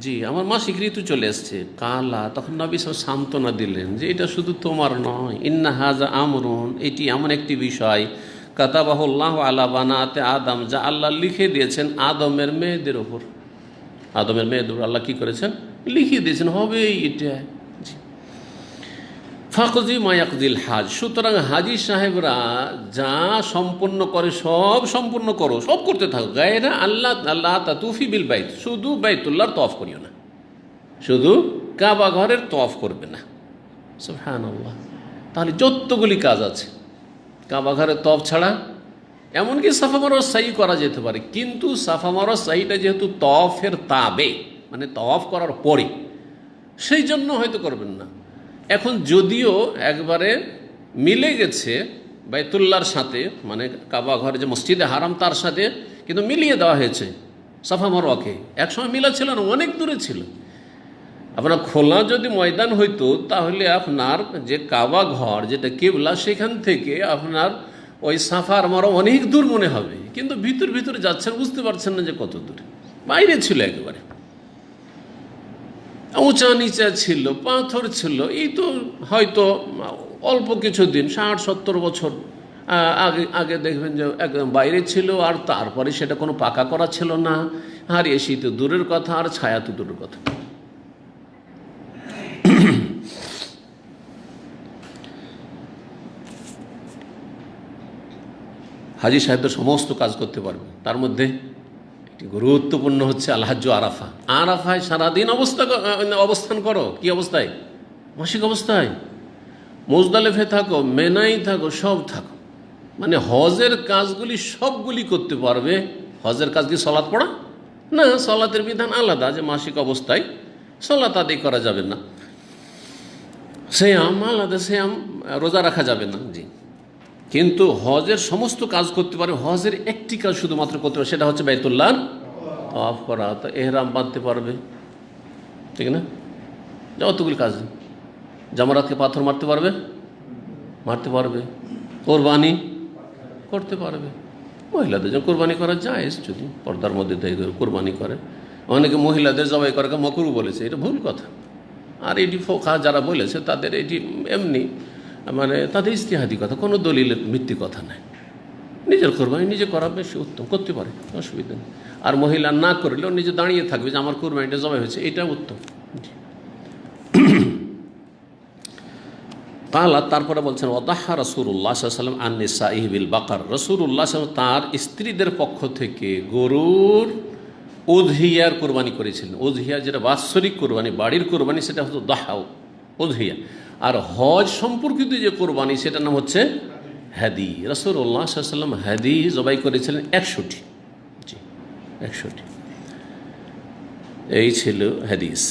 জি, আমার মাসিক ঋতু চলে এসছে। কালা, তখন নবী সাল্লাল্লাহু আলাইহি ওয়াসাল্লাম সান্ত্বনা দিলেন যে এটা শুধু তোমার নয়, ইন্না হাযা আমরুন, এটি এমন একটি বিষয়, কাতাবাহুল্লাহু আলা বানাতে আদম, যা আল্লাহ লিখে দিয়েছেন আদমের মেয়েদের ওপর। আদমের মেয়েদের আল্লাহ কি করেছেন? লিখে দিয়েছেন, হবেই এটা। ফাকজি মায়াকজিল হাজ, সুতরাং হাজি সাহেবরা যা সম্পন্ন করে সব সম্পূর্ণ করো, সব করতে থাকো। গায়রা আল্লাহ আল্লাহ তাতুফি বিল বাইত, শুধু বাইতুল্লাহর তওয়াফ করিও না, শুধু কাবা ঘরের তওয়াফ করবে না। সুবহানাল্লাহ, তাহলে যতগুলি কাজ আছে কাবা ঘরের তওয়াফ ছাড়া, এমনকি সাফা মারওয়া সাই করা যেতে পারে, কিন্তু সাফা মারওয়া সাইটা যেহেতু তওয়াফের তাবে, মানে তওয়াফ করার পরে, সেই জন্য হয়তো করবেন না। এখন যদিও একবারে মিলে গেছে বাইতুল্লাহর সাথে, মানে কাবা ঘরে যে মসজিদে হারাম তার সাথে কিন্তু মিলিয়ে দেওয়া হয়েছে সাফা মারওয়াকে, একসময় মিলা ছিল না, অনেক দূরে ছিল। আপনার খোলা যদি ময়দান হইতো, তাহলে আপনার যে কাবা ঘর যেটা কিবলা, সেখান থেকে আপনার ওই সাফা আর মারওয়া অনেক দূর মনে হবে, কিন্তু ভিতর ভিতরে যাচ্ছেন, বুঝতে পারছেন না যে কত দূরে। বাইরে ছিল, একেবারে উঁচা নিচা ছিল, পাথর ছিল। এই তো হয়তো অল্প কিছুদিন, 60-70 বছর আগে আগে দেখবেন যে একদম বাইরে ছিল, আর তারপরে সেটা কোনো পাকা করা ছিল না। আর এসি তো দূরের কথা, আর ছায়া তো দূরের কথা। হাজি সাহেব তো সমস্ত কাজ করতে পারবে, তার মধ্যে একটি গুরুত্বপূর্ণ হচ্ছে আল হাজ্জু আরাফা। আরাফায় সারাদিন অবস্থান করো। কি অবস্থায়? মাসিক অবস্থায়। মুজদালিফে থাকো, মেনাই থাকো, সব থাকো, মানে হজের কাজগুলি সবগুলি করতে পারবে। হজের কাজ কি সলাৎ পড়া? না, সলাতের বিধান আলাদা, যে মাসিক অবস্থায় সলাৎ আদায় করা যাবে না। সিয়াম আলাদা, সিয়াম রোজা রাখা যাবে না। জি, কিন্তু হজের সমস্ত কাজ করতে পারে, হজের একটি কাজ শুধুমাত্র করতে পারে, সেটা হচ্ছে বাইতুল্লাহ তাওয়াফ করা। তো এহরাম বাঁধতে পারবে, ঠিক না? যতগুলি কাজ, জামারাতকে পাথর মারতে পারবে, কোরবানি করতে পারবে। মহিলাদের জন্য কোরবানি করা যায়, যদি পর্দার মধ্যে কোরবানি করে। অনেকে মহিলাদের জবাই করাকে মকরু বলেছে, এটা ভুল কথা। আর এটি ফোকা যারা বলেছে তাদের এটি এমনি মানে তাদের ইজতিহাদি কথা, কোনো দলিলের ভিত্তি কথা নাই। নিজের কোরবানি নিজে করা বেশি উত্তম, করতে পারে, অসুবিধা নেই। আর মহিলা না করলেও নিজে দাঁড়িয়ে থাকবে যে আমার কোরবানিটা জবাই হয়েছে, এটা উত্তম। তাহলে তারপরে বলছেন ওয়াদাহা রাসূলুল্লাহ সাল্লাল্লাহু আলাইহি ওয়াসাল্লাম আন-নিসাঈ বিল বাকার, রাসূলুল্লাহ সাল্লাল্লাহু আলাইহি ওয়াসাল্লাম তার স্ত্রীদের পক্ষ থেকে গরুর উযহিয়ার কোরবানি করেছিলেন। উযহিয়া যেটা বাৎসরিক কোরবানি, বাড়ির কোরবানি, সেটা হচ্ছে দাহাও উযহিয়া। আর হজ সম্পর্কিত যে কোরবানি সেটার নাম হচ্ছে হাদি। রাসূলুল্লাহ সাল্লাল্লাহু আলাইহি ওয়াসাল্লাম হাদি জবাই করেছিলেন 100টি। জি, 100টি। এই ছিল হাদিস।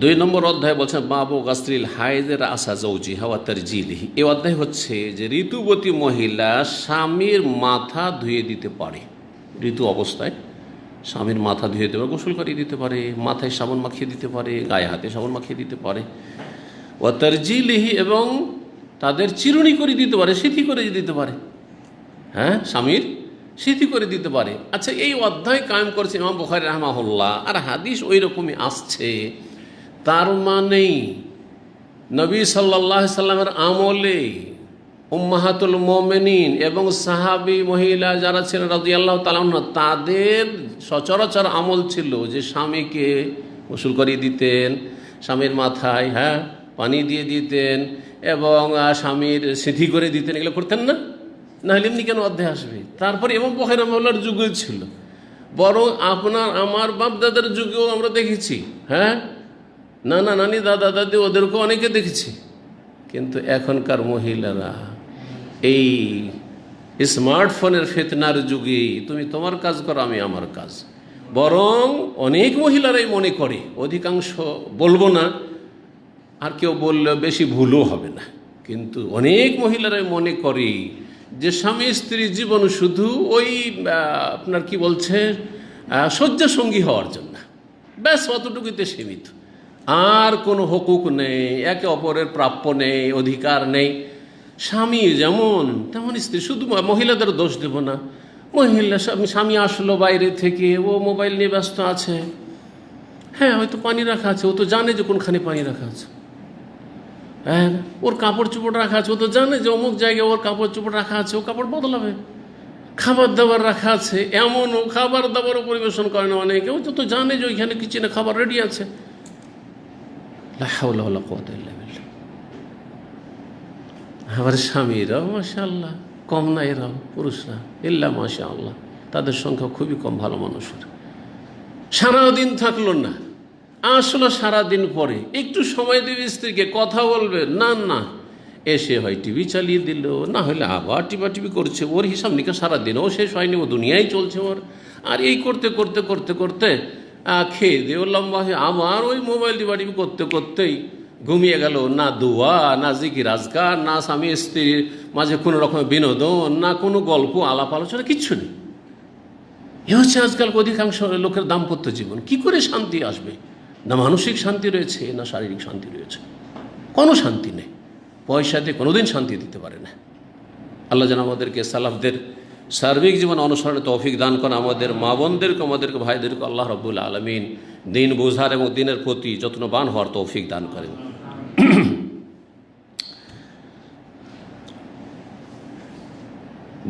2 নম্বর অধ্যায় বলছেন বাবু গাসলিল হায়েজের আসা জৌজিহা ওয়া তারজিলিহি। এই অধ্যায় হচ্ছে যে ঋতুবতী মহিলা স্বামীর মাথা ধুয়ে দিতে পারে। ঋতু অবস্থায় স্বামীর মাথা ধুয়ে দিতে পারে, গোসল করিয়ে দিতে পারে, মাথায় সাবান মাখিয়ে দিতে পারে, গায়ে হাতে সাবান মাখিয়ে দিতে পারে। ওয়া তারজিলিহি, এবং তাদের চিরুনি করে দিতে পারে, সিথি করে দিতে পারে। হ্যাঁ, স্বামীর সিথি করে দিতে পারে। আচ্ছা, এই অধ্যায় কায়েম করেছে ইমাম বুখারী রাহমাহুল্লাহ, আর হাদিস ওই রকমই আসছে। তার মানেই নবী সাল্লাল্লাহু আলাইহি সাল্লামের আমলে উম্মাহাতুল মুমিনিন এবং সাহাবী মহিলা যারা ছিলেন রাদিয়াল্লাহু তাআলা আনহা, তাদের সচরাচর আমল ছিল যে স্বামীকে গোসল করিয়ে দিতেন, স্বামীর মাথায় পানি দিয়ে দিতেন এবং স্বামীর সিথি করে দিতেন। এগুলো করতেন না? নাহলে এমনি কেন অধ্যায় আসবে? তারপরে ইমাম বুখারী রাহমাহুল্লাহর যুগে ছিল, বরং আপনার আমার বাপ দাদার যুগেও আমরা দেখেছি। নানা নানি দাদা দাদি ওদেরকেও অনেকে দেখেছি। কিন্তু এখনকার মহিলারা এই স্মার্টফোনের ফিতনার যুগে তুমি তোমার কাজ করো, আমি আমার কাজ। বরং অনেক মহিলারাই মনে করে, অধিকাংশ বলবো না, আর কেউ বললে বেশি ভুলও হবে না, কিন্তু অনেক মহিলারাই মনে করে যে স্বামী স্ত্রীর জীবন শুধু ওই আপনার কি বলছে শয্যা সঙ্গী হওয়ার জন্য, ব্যাস অতটুকুতে সীমিত। আর কোনো হকুক নেই, একে অপরের প্রাপ্য নেই, অধিকার নেই। স্বামী যেমন তেমন স্ত্রী। শুধু মহিলাদের দোষ দেব না, স্বামী আসলো বাইরে থেকে, ও মোবাইল নিয়ে ব্যস্ত আছে, হয়তো পানি রাখা আছে, ও তো জানে যে কোনখানে পানি রাখা আছে। ওর কাপড় চোপড় রাখা আছে, ও তো জানে যে অমুক জায়গায় ওর কাপড় চোপড় রাখা আছে, ও কাপড় বদলাবে। খাবার দাবার রাখা আছে, এমনও খাবার দাবারও পরিবেশন করে না অনেকে, ও তো জানে যে ওইখানে কিচেনে খাবার রেডি আছে। লা হাওলা ওয়ালা কুওয়াতা ইল্লা বিল্লাহ। আমার স্বামীরাও মাশাআল্লাহ কম না, এরাও পুরুষরা ইল্লা মাশাআল্লাহ, তাদের সংখ্যা খুবই কম ভালো মানুষের। সারাদিন থাকলো না, আসলো সারাদিন পরে একটু সময় দেবে স্ত্রীকে, কথা বলবে, না এসে হয় টিভি চালিয়ে দিল, না হলে আবার টিপি করছে। ওর হিসাব নিকা সারাদিনও শেষ হয়নি, ও দুনিয়ায় চলছে ওর। আর এই করতে করতে করতে করতে খেয়ে দিয়ে লম্বা হয়ে আবার ওই মোবাইল টিপি করতে করতেই ঘুমিয়ে গেল। না দোয়া, না জিকির আজকার, না স্বামী স্ত্রীর মাঝে কোনো রকমের বিনোদন, না কোনো গল্প আলাপ আলোচনা, কিচ্ছু নেই। এ হচ্ছে আজকাল অধিকাংশ লোকের দাম্পত্য জীবন। কি করে শান্তি আসবে? না মানসিক শান্তি রয়েছে, না শারীরিক শান্তি রয়েছে, কোনো শান্তি নেই। পয়সা দিয়ে কোনোদিন শান্তি দিতে পারে না। আল্লাহ যেন আমাদেরকে সালাফদের সার্বিক জীবন অনুসরণে তৌফিক দান করেন। আমাদের মা বোনদেরকে, আমাদেরকে ভাইদেরকে আল্লাহ রাব্বুল আলামিন দিন বোঝার এবং দিনের প্রতি যত্নবান হওয়ার তৌফিক দান করেন।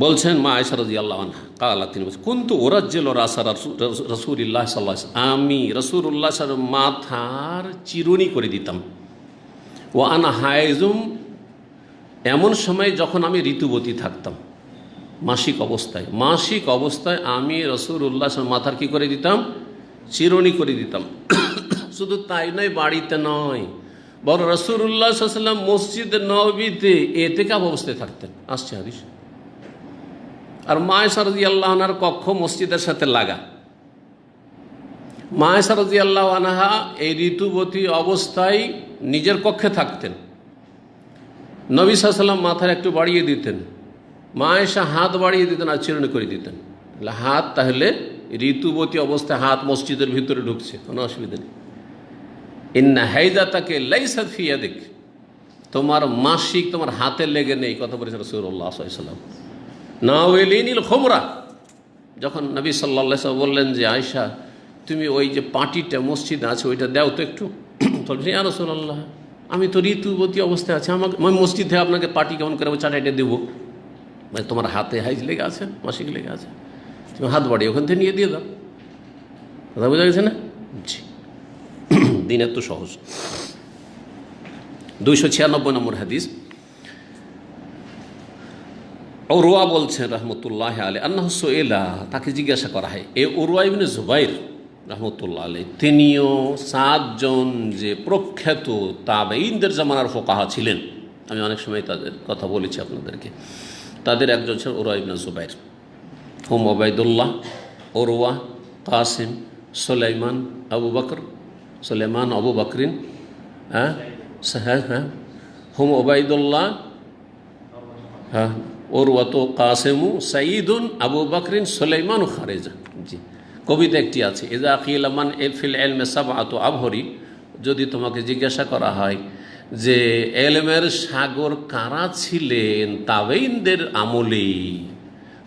বলছেন মা আয়েশা রাদিয়াল্লাহু আনহা কালা, তিনি বলছেন কুনতু উরাজ্জিলু রাসা রাসূলিল্লাহ সাল্লাল্লাহু আলাইহি ওয়াসাল্লাম, আমি রাসূলুল্লাহ সাল্লাল্লাহু আলাইহি ওয়াসাল্লাম মাথার চিরুনি করে দিতাম। ও আনা হায়েজুম, এমন সময় যখন আমি ঋতুবতী থাকতাম, মাসিক অবস্থায় আমি রাসূলুল্লাহ সাল্লাল্লাহু মাথার কি করে দিতাম? চিরুনি করে দিতাম। শুধু তাই নয়, বাড়িতে নয়, বরং রাসূলুল্লাহ সাল্লাল্লাহু আলাইহি ওয়াসাল্লাম মসজিদে নববীতে ইতিকাফ অবস্থায় থাকতেন, আসছে হাদিস। আর মা আয়েশা রাদিয়াল্লাহু আনহার কক্ষ মসজিদের সাথে লাগা। মা আয়েশা রাদিয়াল্লাহু আনহা এই ঋতুবতী অবস্থায় নিজের কক্ষে থাকতেন। নবী সাল্লাল্লাহু আলাইহি ওয়াসাল্লাম মাথার একটু বাড়িয়ে দিতেন, মা আয়েশা হাত বাড়িয়ে দিতেন আর চিরুনি করে দিতেন। হাত তাহলে ঋতুবতী অবস্থায় হাত মসজিদের ভিতরে ঢুকছে, কোনো অসুবিধা নেই। ইন্না হাইদাতাকে লাইসাত ফি ইয়াদিক, তোমার মাসিক তোমার হাতে লেগে নেই, কথা বলেছেন রাসূলুল্লাহ সাল্লাল্লাহু আলাইহি ওয়াসাল্লাম। নাওয়েলিনিল খুমরা, যখন নবী সাল্লাল্লাহু আলাইহি ওয়াসাল্লাম বললেন যে আয়েশা তুমি ওই যে পাটিটা মসজিদে আছে ওইটা দাও তো একটু, বলছেন ইয়া রাসূলুল্লাহ আমি তো ঋতুবতী অবস্থায় আছি, আমাকে আমি মসজিদ থেকে আপনাকে পাটি কেমন করে চাটাইটা দেবো? মানে তোমার হাতে হাইজ লেগে আছে, মাসিক লেগে আছে, তুমি হাত বাড়িয়ে ওখান থেকে নিয়ে দিয়ে দাও। কথা বোঝা গেছে না? জি, দিন এত সহজ। 296 নম্বর হাদিস, উরওয়া বলছেন রহমতুল্লাহ আলাইহি আন্নাহু সুইলা, তাকে জিজ্ঞাসা করা হয়, এ উরওয়া ইবনে জুবাইর রহমতুল্লাহ আলাইহি তিনিও 7 জন যে প্রখ্যাত তাবেঈনদের জামানার ফুকাহা ছিলেন, আমি অনেক সময় তাদের কথা বলেছি আপনাদেরকে, তাদের একজন ছিলেন উরওয়া ইবনে জুবাইর। হুম ওবায়দুল্লাহ, উরওয়া, কাসিম, সুলাইমান, আবু বকর, সুলাইমান আবু বকরিন, হ্যাঁ হ্যাঁ, হুম ওবায়দুল্লাহ, হ্যাঁ উরওয়া তো কাসেমু সাইদুন আবু বকরিন সুলাইমান খারেজা। জি, কবিতা একটি আছে, ইজা কিলা মান ফিল ইলমি সাবআতু আবহরি, যদি তোমাকে জিজ্ঞাসা করা হয় যে এলমের সাগর কারা ছিলেন তাবেঈনদের আমলে,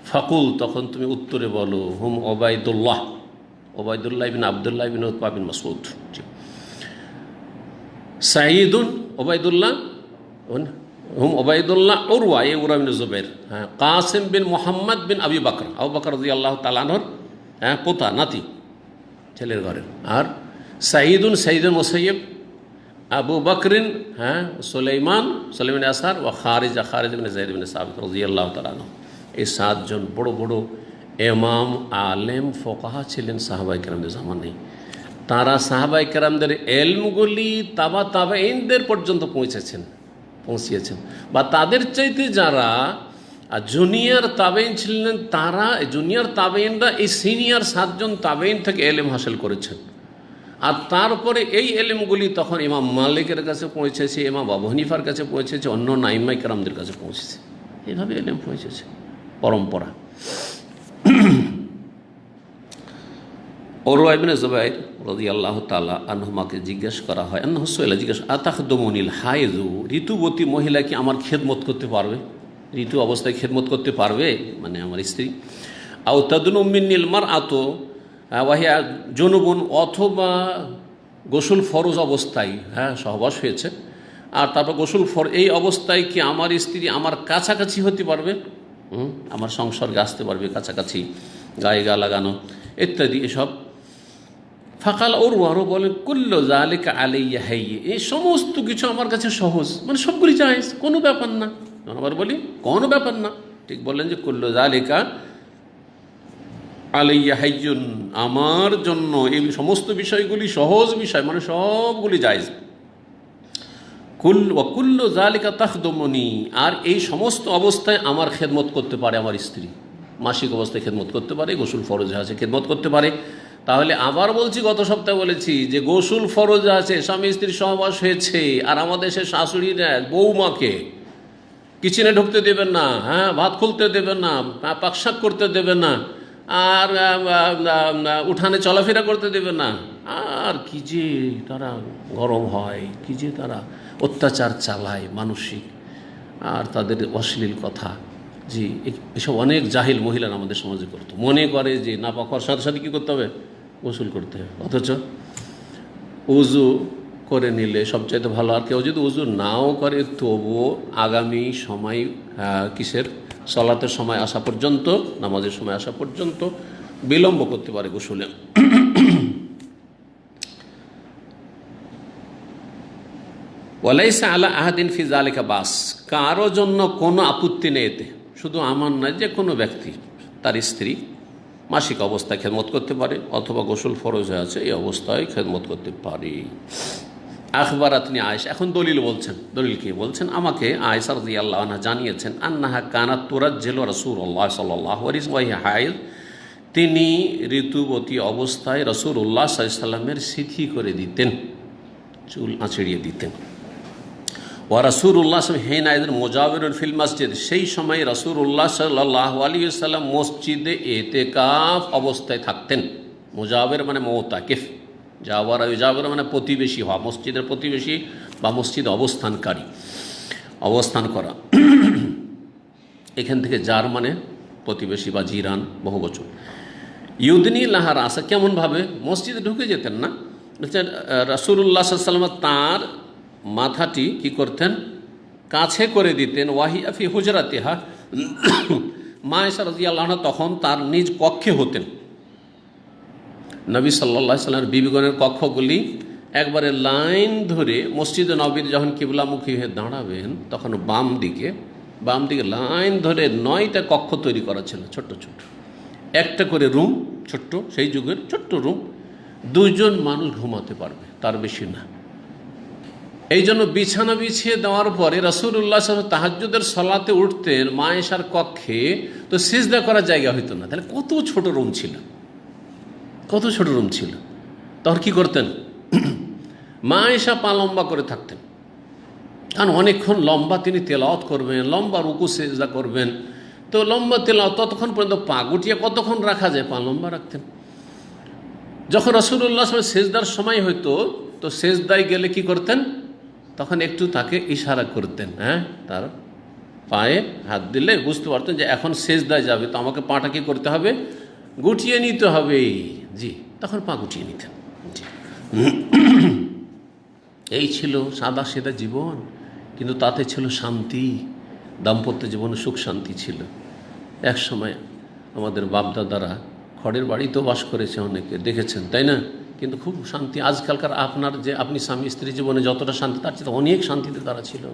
ফাকুল, তখন তুমি উত্তরে বলো হুম ওবায়দুল্লাহ, ওবায়দুল্লাহ ইবনে আব্দুল্লাহ ইবনে উতবা বিন মাসউদ, সাইদুন ওবায়দুল্লাহ, হুম ওবায়দুল্লাহ উরওয়া, এ উরওয়া ইবনে জুবাইর, হ্যাঁ কাসিম বিন মুহাম্মদ বিন আবি বকর, আবু বকর রাদিয়াল্লাহু তাআলা আনহুর হ্যাঁ পোতা নাতি, ছেলের ঘরের। আর সাইদুন সাইদুল মুসাইয়্যিব, আবু বকরিন হ্যাঁ সুলাইমান, সুলাইমান আসার, ও খারিজা, খারিজ ইবনে যায়েদ ইবনে সাবিত রাদিয়াল্লাহু তাআলা আনহু। এই 7 জন বড় বড় ইমাম আলেম ফুকাহা ছিলেন সাহাবায়ে কেরামদের জামানায়। তারা সাহাবায়ে কেরামদের এলমগুলি তাবেঈনদের পর্যন্ত পৌঁছিয়েছেন, বা তাদের চাইতে যারা জুনিয়র তাবেঈন ছিলেন, তারা জুনিয়র তাবেঈনরা এই সিনিয়র 7 জন তাবেঈন থেকে এলেম হাসিল করেছেন। আর তারপরে এই এলেমগুলি তখন ইমাম মালিকের কাছে পৌঁছেছে, ইমাম আবু হানিফার কাছে পৌঁছেছে, অন্য আইম্মায়ে কেরামদের কাছে পৌঁছেছে। এইভাবে এলেম পৌঁছেছে, পরম্পরা। উরওয়া ইবনে জুবাইর রাদিয়াল্লাহু তাআলা আনহুমাকে জিজ্ঞেস করা হয়, আন্নাহু সুইলা, জিজ্ঞাসা, আতাখদুমুনিল হায়েযু, ঋতুবতী মহিলা কি আমার খেদমত করতে পারবে, ঋতু অবস্থায় খেদমত করতে পারবে, মানে আমার স্ত্রী? আও তাদনু মিন্নিল মারআতু ওয়াহিয়া জুনুবুন, অথবা গোসল ফরজ অবস্থায়, হ্যাঁ সহবাস হয়েছে আর তারপর গোসল এই অবস্থায় কি আমার স্ত্রী আমার কাছাকাছি হতে পারবে, আমার সংসর্গে আসতে পারবে, কাছাকাছি গায়ে গা লাগানো ইত্যাদি এসব? ফাকাল উরওয়া, আরও বলেন কুল্লু যালিকা আলাইয়া হাইয়্যি, এই সমস্ত কিছু আমার কাছে সহজ, মানে সবগুলি জায়েজ, কোনো ব্যাপার না। আবার বলি কোনো ব্যাপার না, ঠিক বললেন যে কুল্লু যালিকা আলাইয়া হাইয়্যুন, আমার জন্য এই সমস্ত বিষয়গুলি সহজ বিষয়, মানে সবগুলি জায়েজ। কুল্লু যালিকা তাখদুমুনি, আর এই সমস্ত অবস্থায় আমার খেদমত করতে পারে আমার স্ত্রী, মাসিক অবস্থায় খেদমত করতে পারে, গোসল ফরজ আছে খেদমত করতে পারে। তাহলে আবার বলছি, গত সপ্তাহে বলেছি যে গোসল ফরজ আছে, স্বামী স্ত্রীর সহবাস হয়েছে, আর আমাদের দেশের শাশুড়িরা বৌমাকে কিচেনে ঢুকতে দেবেন না, হ্যাঁ ভাত খুলতে দেবেন না, পাকশাক করতে দেবেন না, আর উঠানে চলাফেরা করতে দেবেন না, আর কি যে তারা গরম হয়, কি যে তারা অত্যাচার চালায় মানসিক, আর তাদের অশ্লীল কথা। জি, এসব অনেক জাহিল মহিলারা আমাদের সমাজে করতো, মনে করে যে না পাক হওয়ার সাথে সাথে কী করতে হবে, গোসল করতে হবে, অথচ উজু করে নিলে সবচাইতে ভালো। আর কেউ যদি উজু নাও করে তবুও আগামী সময় কিসের সালাতের সময় আসা পর্যন্ত, নামাজের সময় আসা পর্যন্ত বিলম্ব করতে পারে গোসলে। ওয়ালাইসা আলা আহাদিন ফি যালিকা বাস, কারো জন্য কোনো আপত্তি নেই এতে, শুধু আমার নয়, যে কোনো ব্যক্তি তার স্ত্রী মাসিক অবস্থায় খেদমত করতে পারে, অথবা গোসল ফরজ হয়ে আছে এই অবস্থায় খেদমত করতে পারে। আখবারাতনি আয়েশা, এখন দলিল বলছেন, দলিল কি বলছেন? আমাকে আয়েশা রাদিয়াল্লাহু আনহা জানিয়েছেন, আন্নাহা কানাত তুরাজ্জিলু রাসূলুল্লাহ সাল্লাল্লাহু আলাইহি ওয়া হায়েজ, তিনি ঋতুবতী অবস্থায় রাসূলুল্লাহ সাল্লাল্লাহু আলাইহি ওয়াসাল্লামের সিথি করে দিতেন, চুল আঁচড়িয়ে দিতেন। ওয়া রাসূলুল্লাহ হিনা ইযিন মুজাওয়িরুন ফিল মসজিদ, সেই সময় রাসূলুল্লাহ সাল্লাল্লাহু আলাইহি ওয়াসাল্লাম মসজিদে ইতিকাফ অবস্থায় থাকতেন। মুজাওয়ির মানে মুতাকিফ, জাওয়ারা ইজাওয়ারা মানে প্রতিবেশী হওয়া, মসজিদের প্রতিবেশী বা মসজিদে অবস্থানকারী, অবস্থান করা। এখান থেকে যার মানে প্রতিবেশী বা জিরান, বহুবচন। ইউদনি লাহা রাসা, কেমনভাবে? মসজিদে ঢুকে যেতেন না, রাসূলুল্লাহ সাল্লাল্লাহু আলাইহি ওয়াসাল্লাম তাঁর মাথাটি কি করতেন? কাছে করে দিতেন। ওয়াহিয়া ফি হুজরাতিহা, মা আয়েশা রাদিয়াল্লাহু আনহা তখন তার নিজ কক্ষে হতেন। নবী সাল্লাল্লাহু আলাইহি ওয়াসাল্লামের বিবিগণের কক্ষগুলি একবারে লাইন ধরে মসজিদে নববীর যখন কিবলামুখী হয়ে দাঁড়াবেন তখন বাম দিকে লাইন ধরে 9টা কক্ষ তৈরি করা ছিল, ছোট্ট ছোট্ট, একটা করে রুম, ছোট্ট, সেই যুগের ছোট্ট রুম, 2 জন মানুষ ঘুমাতে পারবে, তার বেশি না। এই জন্য বিছানা বিছিয়ে দেওয়ার পরে রাসূলুল্লাহ সাল্লাল্লাহু আলাইহি ওয়াসাল্লাম তাহাজ্জুদের সালাতে উঠতেন মা আয়েশার কক্ষে, তো সিজদা করার জায়গা হইতো না। তাহলে কত ছোট রুম ছিল, কত ছোট রুম ছিল। তখন কি করতেন? মা আয়েশা পা লম্বা করে থাকতেন, কারণ অনেকক্ষণ লম্বা তিনি তেলাওয়াত করবেন, লম্বা রুকু সিজদা করবেন, তো লম্বা তেলাওয়াত ততক্ষণ পর্যন্ত পা গুটিয়ে কতক্ষণ রাখা যায়, পা লম্বা রাখতেন। যখন রাসূলুল্লাহ সাল্লাল্লাহু আলাইহি ওয়াসাল্লাম সিজদার সময় হইতো, তো সিজদায় গেলে কি করতেন? তখন একটু তাকে ইশারা করতেন, হ্যাঁ, তার পায়ে হাত দিলে বুঝতে পারতেন যে এখন সিজদায় যাবে, তো আমাকে পাটা কি করতে হবে? গুটিয়ে নিতে হবে। জি, তখন পা গুটিয়ে নিতেন। জি, এই ছিল সাদা সেদা জীবন, কিন্তু তাতে ছিল শান্তি, দাম্পত্য জীবনে সুখ শান্তি ছিল। এক সময় আমাদের বাপদাদারা খড়ের বাড়িতেও বাস করেছে, অনেকে দেখেছেন, তাই না? কিন্তু খুব শান্তি। আজকালকার আপনার যে আপনি স্বামী স্ত্রী জীবনে যতটা শান্তি, তার চেয়ে অনেক শান্তিতে তারা ছিল।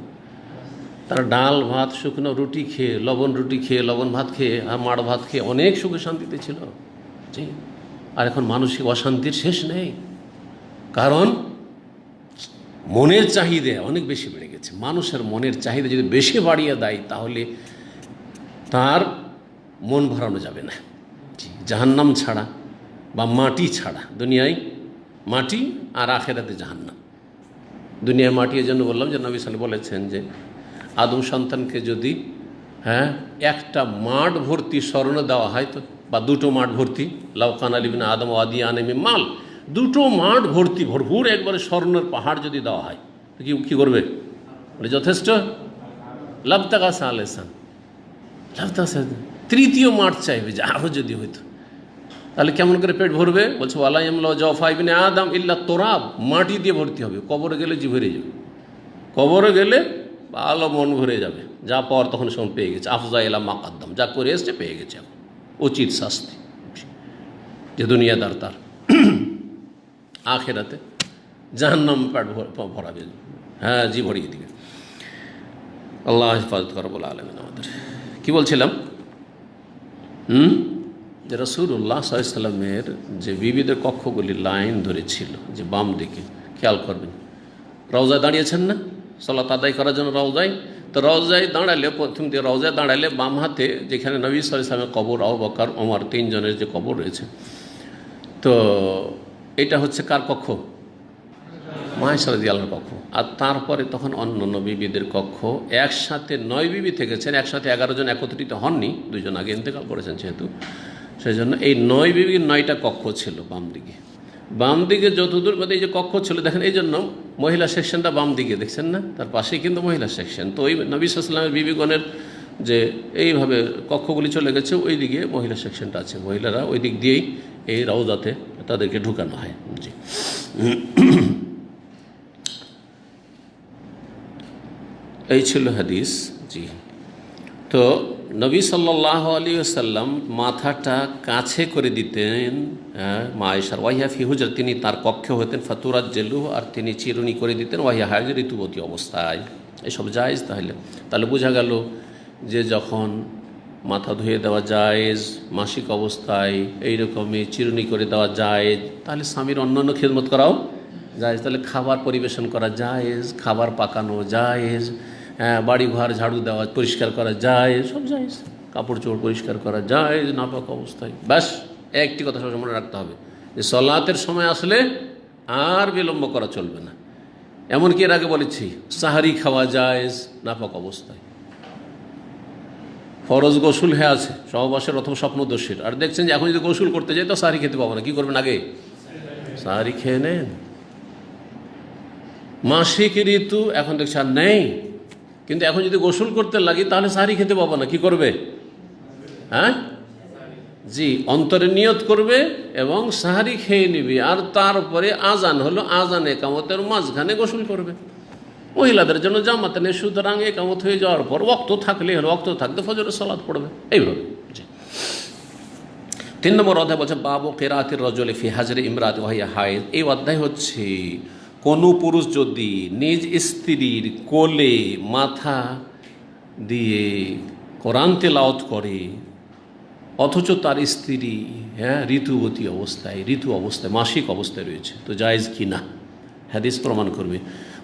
তারা ডাল ভাত, শুকনো রুটি খেয়ে, লবণ রুটি খেয়ে, লবণ ভাত খেয়ে, মাড় ভাত খেয়ে অনেক সুখে শান্তিতে ছিল। জি, আর এখন মানসিক অশান্তির শেষ নেই, কারণ মনের চাহিদা অনেক বেশি বেড়ে গেছে। মানুষের মনের চাহিদা যদি বেশি বাড়িয়ে দেয় তাহলে তার মন ভরানো যাবে না। জাহান্নাম ছাড়া বা মাটি ছাড়া, দুনিয়ায় মাটি আর আখেরাতে জাহান্নাম। দুনিয়ায় মাটি এই জন্য বললাম যে নবী সাল্লাল্লাহু আলাইহি ওয়াসাল্লাম বলেছেন যে আদম সন্তানকে যদি একটা মাঠ ভর্তি স্বর্ণ দেওয়া হয়, তো বা 2টো মাঠ ভর্তি, লাউ কানা লিবনি আদম ওয়াদিয়ান মিন মাল, 2টো মাঠ ভর্তি ভরপুর একবারে স্বর্ণের পাহাড় যদি দেওয়া হয়, তো কি করবে? বলে যথেষ্ট। লাবতাগা সালেসান, লাবতাগা, 3য় মাঠ চাইবে যে আরও যদি হইতো। তাহলে কেমন করে পেট ভরবে? বলছে ওয়ালা ইয়ামলা জাওফা ইবনে আদম ইল্লা তুরাব, মাটি দিয়ে ভর্তি হবে। কবরে গেলে জি ভরে যাবে, কবরে গেলে ভালো মন ভরে যাবে, যা পাওয়ার তখন সময় পেয়ে গেছে। আফজা ইলা মাকাদ্দাম, যা করে এসছে পেয়ে গেছে, এখন উচিত শাস্তি। যে দুনিয়াদার তার আখেরাতে জাহান্নাম পেট ভরাবে, হ্যাঁ, জি ভরিয়ে দিবে। আল্লাহ হেফাজত করে বলে আলামিন আমাদের। কি বলছিলাম? যে রাসূলুল্লাহ সাল্লাল্লাহু আলাইহি ওয়াসাল্লামের যে বিবিদের কক্ষগুলি লাইন ধরে ছিল, যে বাম দিকে, খেয়াল করবেন, রওজায় দাঁড়িয়েছেন না সালাত আদায় করার জন্য রওজায়, তো রওজায় দাঁড়ালে, প্রথম দিয়ে রওজায় দাঁড়ালে বাম হাতে যেখানে নবী সাল্লাল্লাহু আলাইহি ওয়াসাল্লামের কবর, আবু বকর, ওমর, 3 জনের যে কবর রয়েছে, তো এটা হচ্ছে কার কক্ষ? মা আয়েশা রাদিয়াল্লাহু আনহার কক্ষ। আর তারপরে তখন অন্য বিবিদের কক্ষ, একসাথে 9 বিবি থেকেছেন, একসাথে 11 জন একত্রিত হননি, 2 জন আগে ইন্তেকাল করেছেন যেহেতু, সেই জন্য এই 9 বিবির 9টা কক্ষ ছিল বাম দিকে। বাম দিকে যতদূর মধ্যে এই যে কক্ষ ছিল, দেখেন, এই জন্য মহিলা সেকশনটা বাম দিকে, দেখছেন না? তার পাশেই কিন্তু মহিলা সেকশন। তো ওই নবী সাল্লাল্লাহু আলাইহি ওয়াসাল্লামের বিবিগণের যে এইভাবে কক্ষগুলি চলে গেছে, ওই দিকে মহিলা সেকশনটা আছে, মহিলারা ওই দিক দিয়েই এই রওজাতে তাদেরকে ঢুকানো হয়। জি, এই ছিল হাদিস। জি, তো নবী সাল্লাল্লাহু আলাইহি ওয়াসাল্লাম মাথাটা কাছে করে দিতেন মা আয়েশার, ওয়াহিয়া ফি হুজরা, তিনি তার কক্ষে হতেন, ফাতুরাজ্জিলু, আর তিনি চিরুনি করে দিতেন, ওয়াহিয়া হায়জ, ঋতুবতী অবস্থায়। এসব জায়েজ। তাহলে বোঝা গেল যে যখন মাথা ধুয়ে দেওয়া জায়েজ, মাসিক অবস্থায় এইরকমই চিরুনি করে দেওয়া জায়েজ, তাহলে স্বামীর অন্যান্য খেদমত করাও জায়েজ। তাহলে খাবার পরিবেশন করা জায়েজ, খাবার পাকানো জায়েজ, বাড়ি ঘর ঝাড়ু দেওয়া, পরিষ্কার করা জায়েজ, সব জায়েজ। কাপড় চোপড় পরিষ্কার করা জায়েজ নাপাক অবস্থায়, ব্যাস একটি কথা সবসময় মনে রাখতে হবে যে সলাতের সময় আসলে আর বিলম্ব করা চলবে না। এমনকি এর আগে বলেছি সাহারি খাওয়া জায়েজ নাপাক অবস্থায়। ফরজ গোসল হয়ে আছে সহবাসের অথবা স্বপ্নদোষীর, আর দেখছেন যে এখন যদি গোসল করতে যাই তো সাহারি খেতে পাবো না, কি করবেন? আগে সাহারি খেয়ে নেন। মাসিক ঋতু এখন দেখছে আর নেই, কিন্তু এখন যদি গোসল করতে লাগি তাহলে সাহারি খেতে পাবো না, কি করবে? হ্যাঁ জি, অন্তরে নিয়ত করবে এবং সাহারি খেয়ে নিবি, আর তারপরে আজান হলো, আজান একামতের মাঝখানে গোসল করবে। মহিলাদের জন্য জামাতে নেই, সুতরাং একামত হয়ে যাওয়ার পর ওয়াক্ত থাকলে হলো, ওয়াক্ত থাকতে ফজরের সালাত পড়বে এইভাবে। জি। 3 নম্বর অধ্যায় বলছে বাবু কিরাতির রাজুলি ফি হাজরি ইমরাতি ওয়া হিয়া হায়েদ। এই অধ্যায় হচ্ছে কোনো পুরুষ যদি নিজ স্ত্রীর কোলে মাথা দিয়ে কোরআন তেলাওয়াত করে অথচ তার স্ত্রী ঋতুবতী অবস্থায়, ঋতু অবস্থায়, মাসিক অবস্থায় রয়েছে, তো জায়েজ কি না হাদিস প্রমাণ করবে।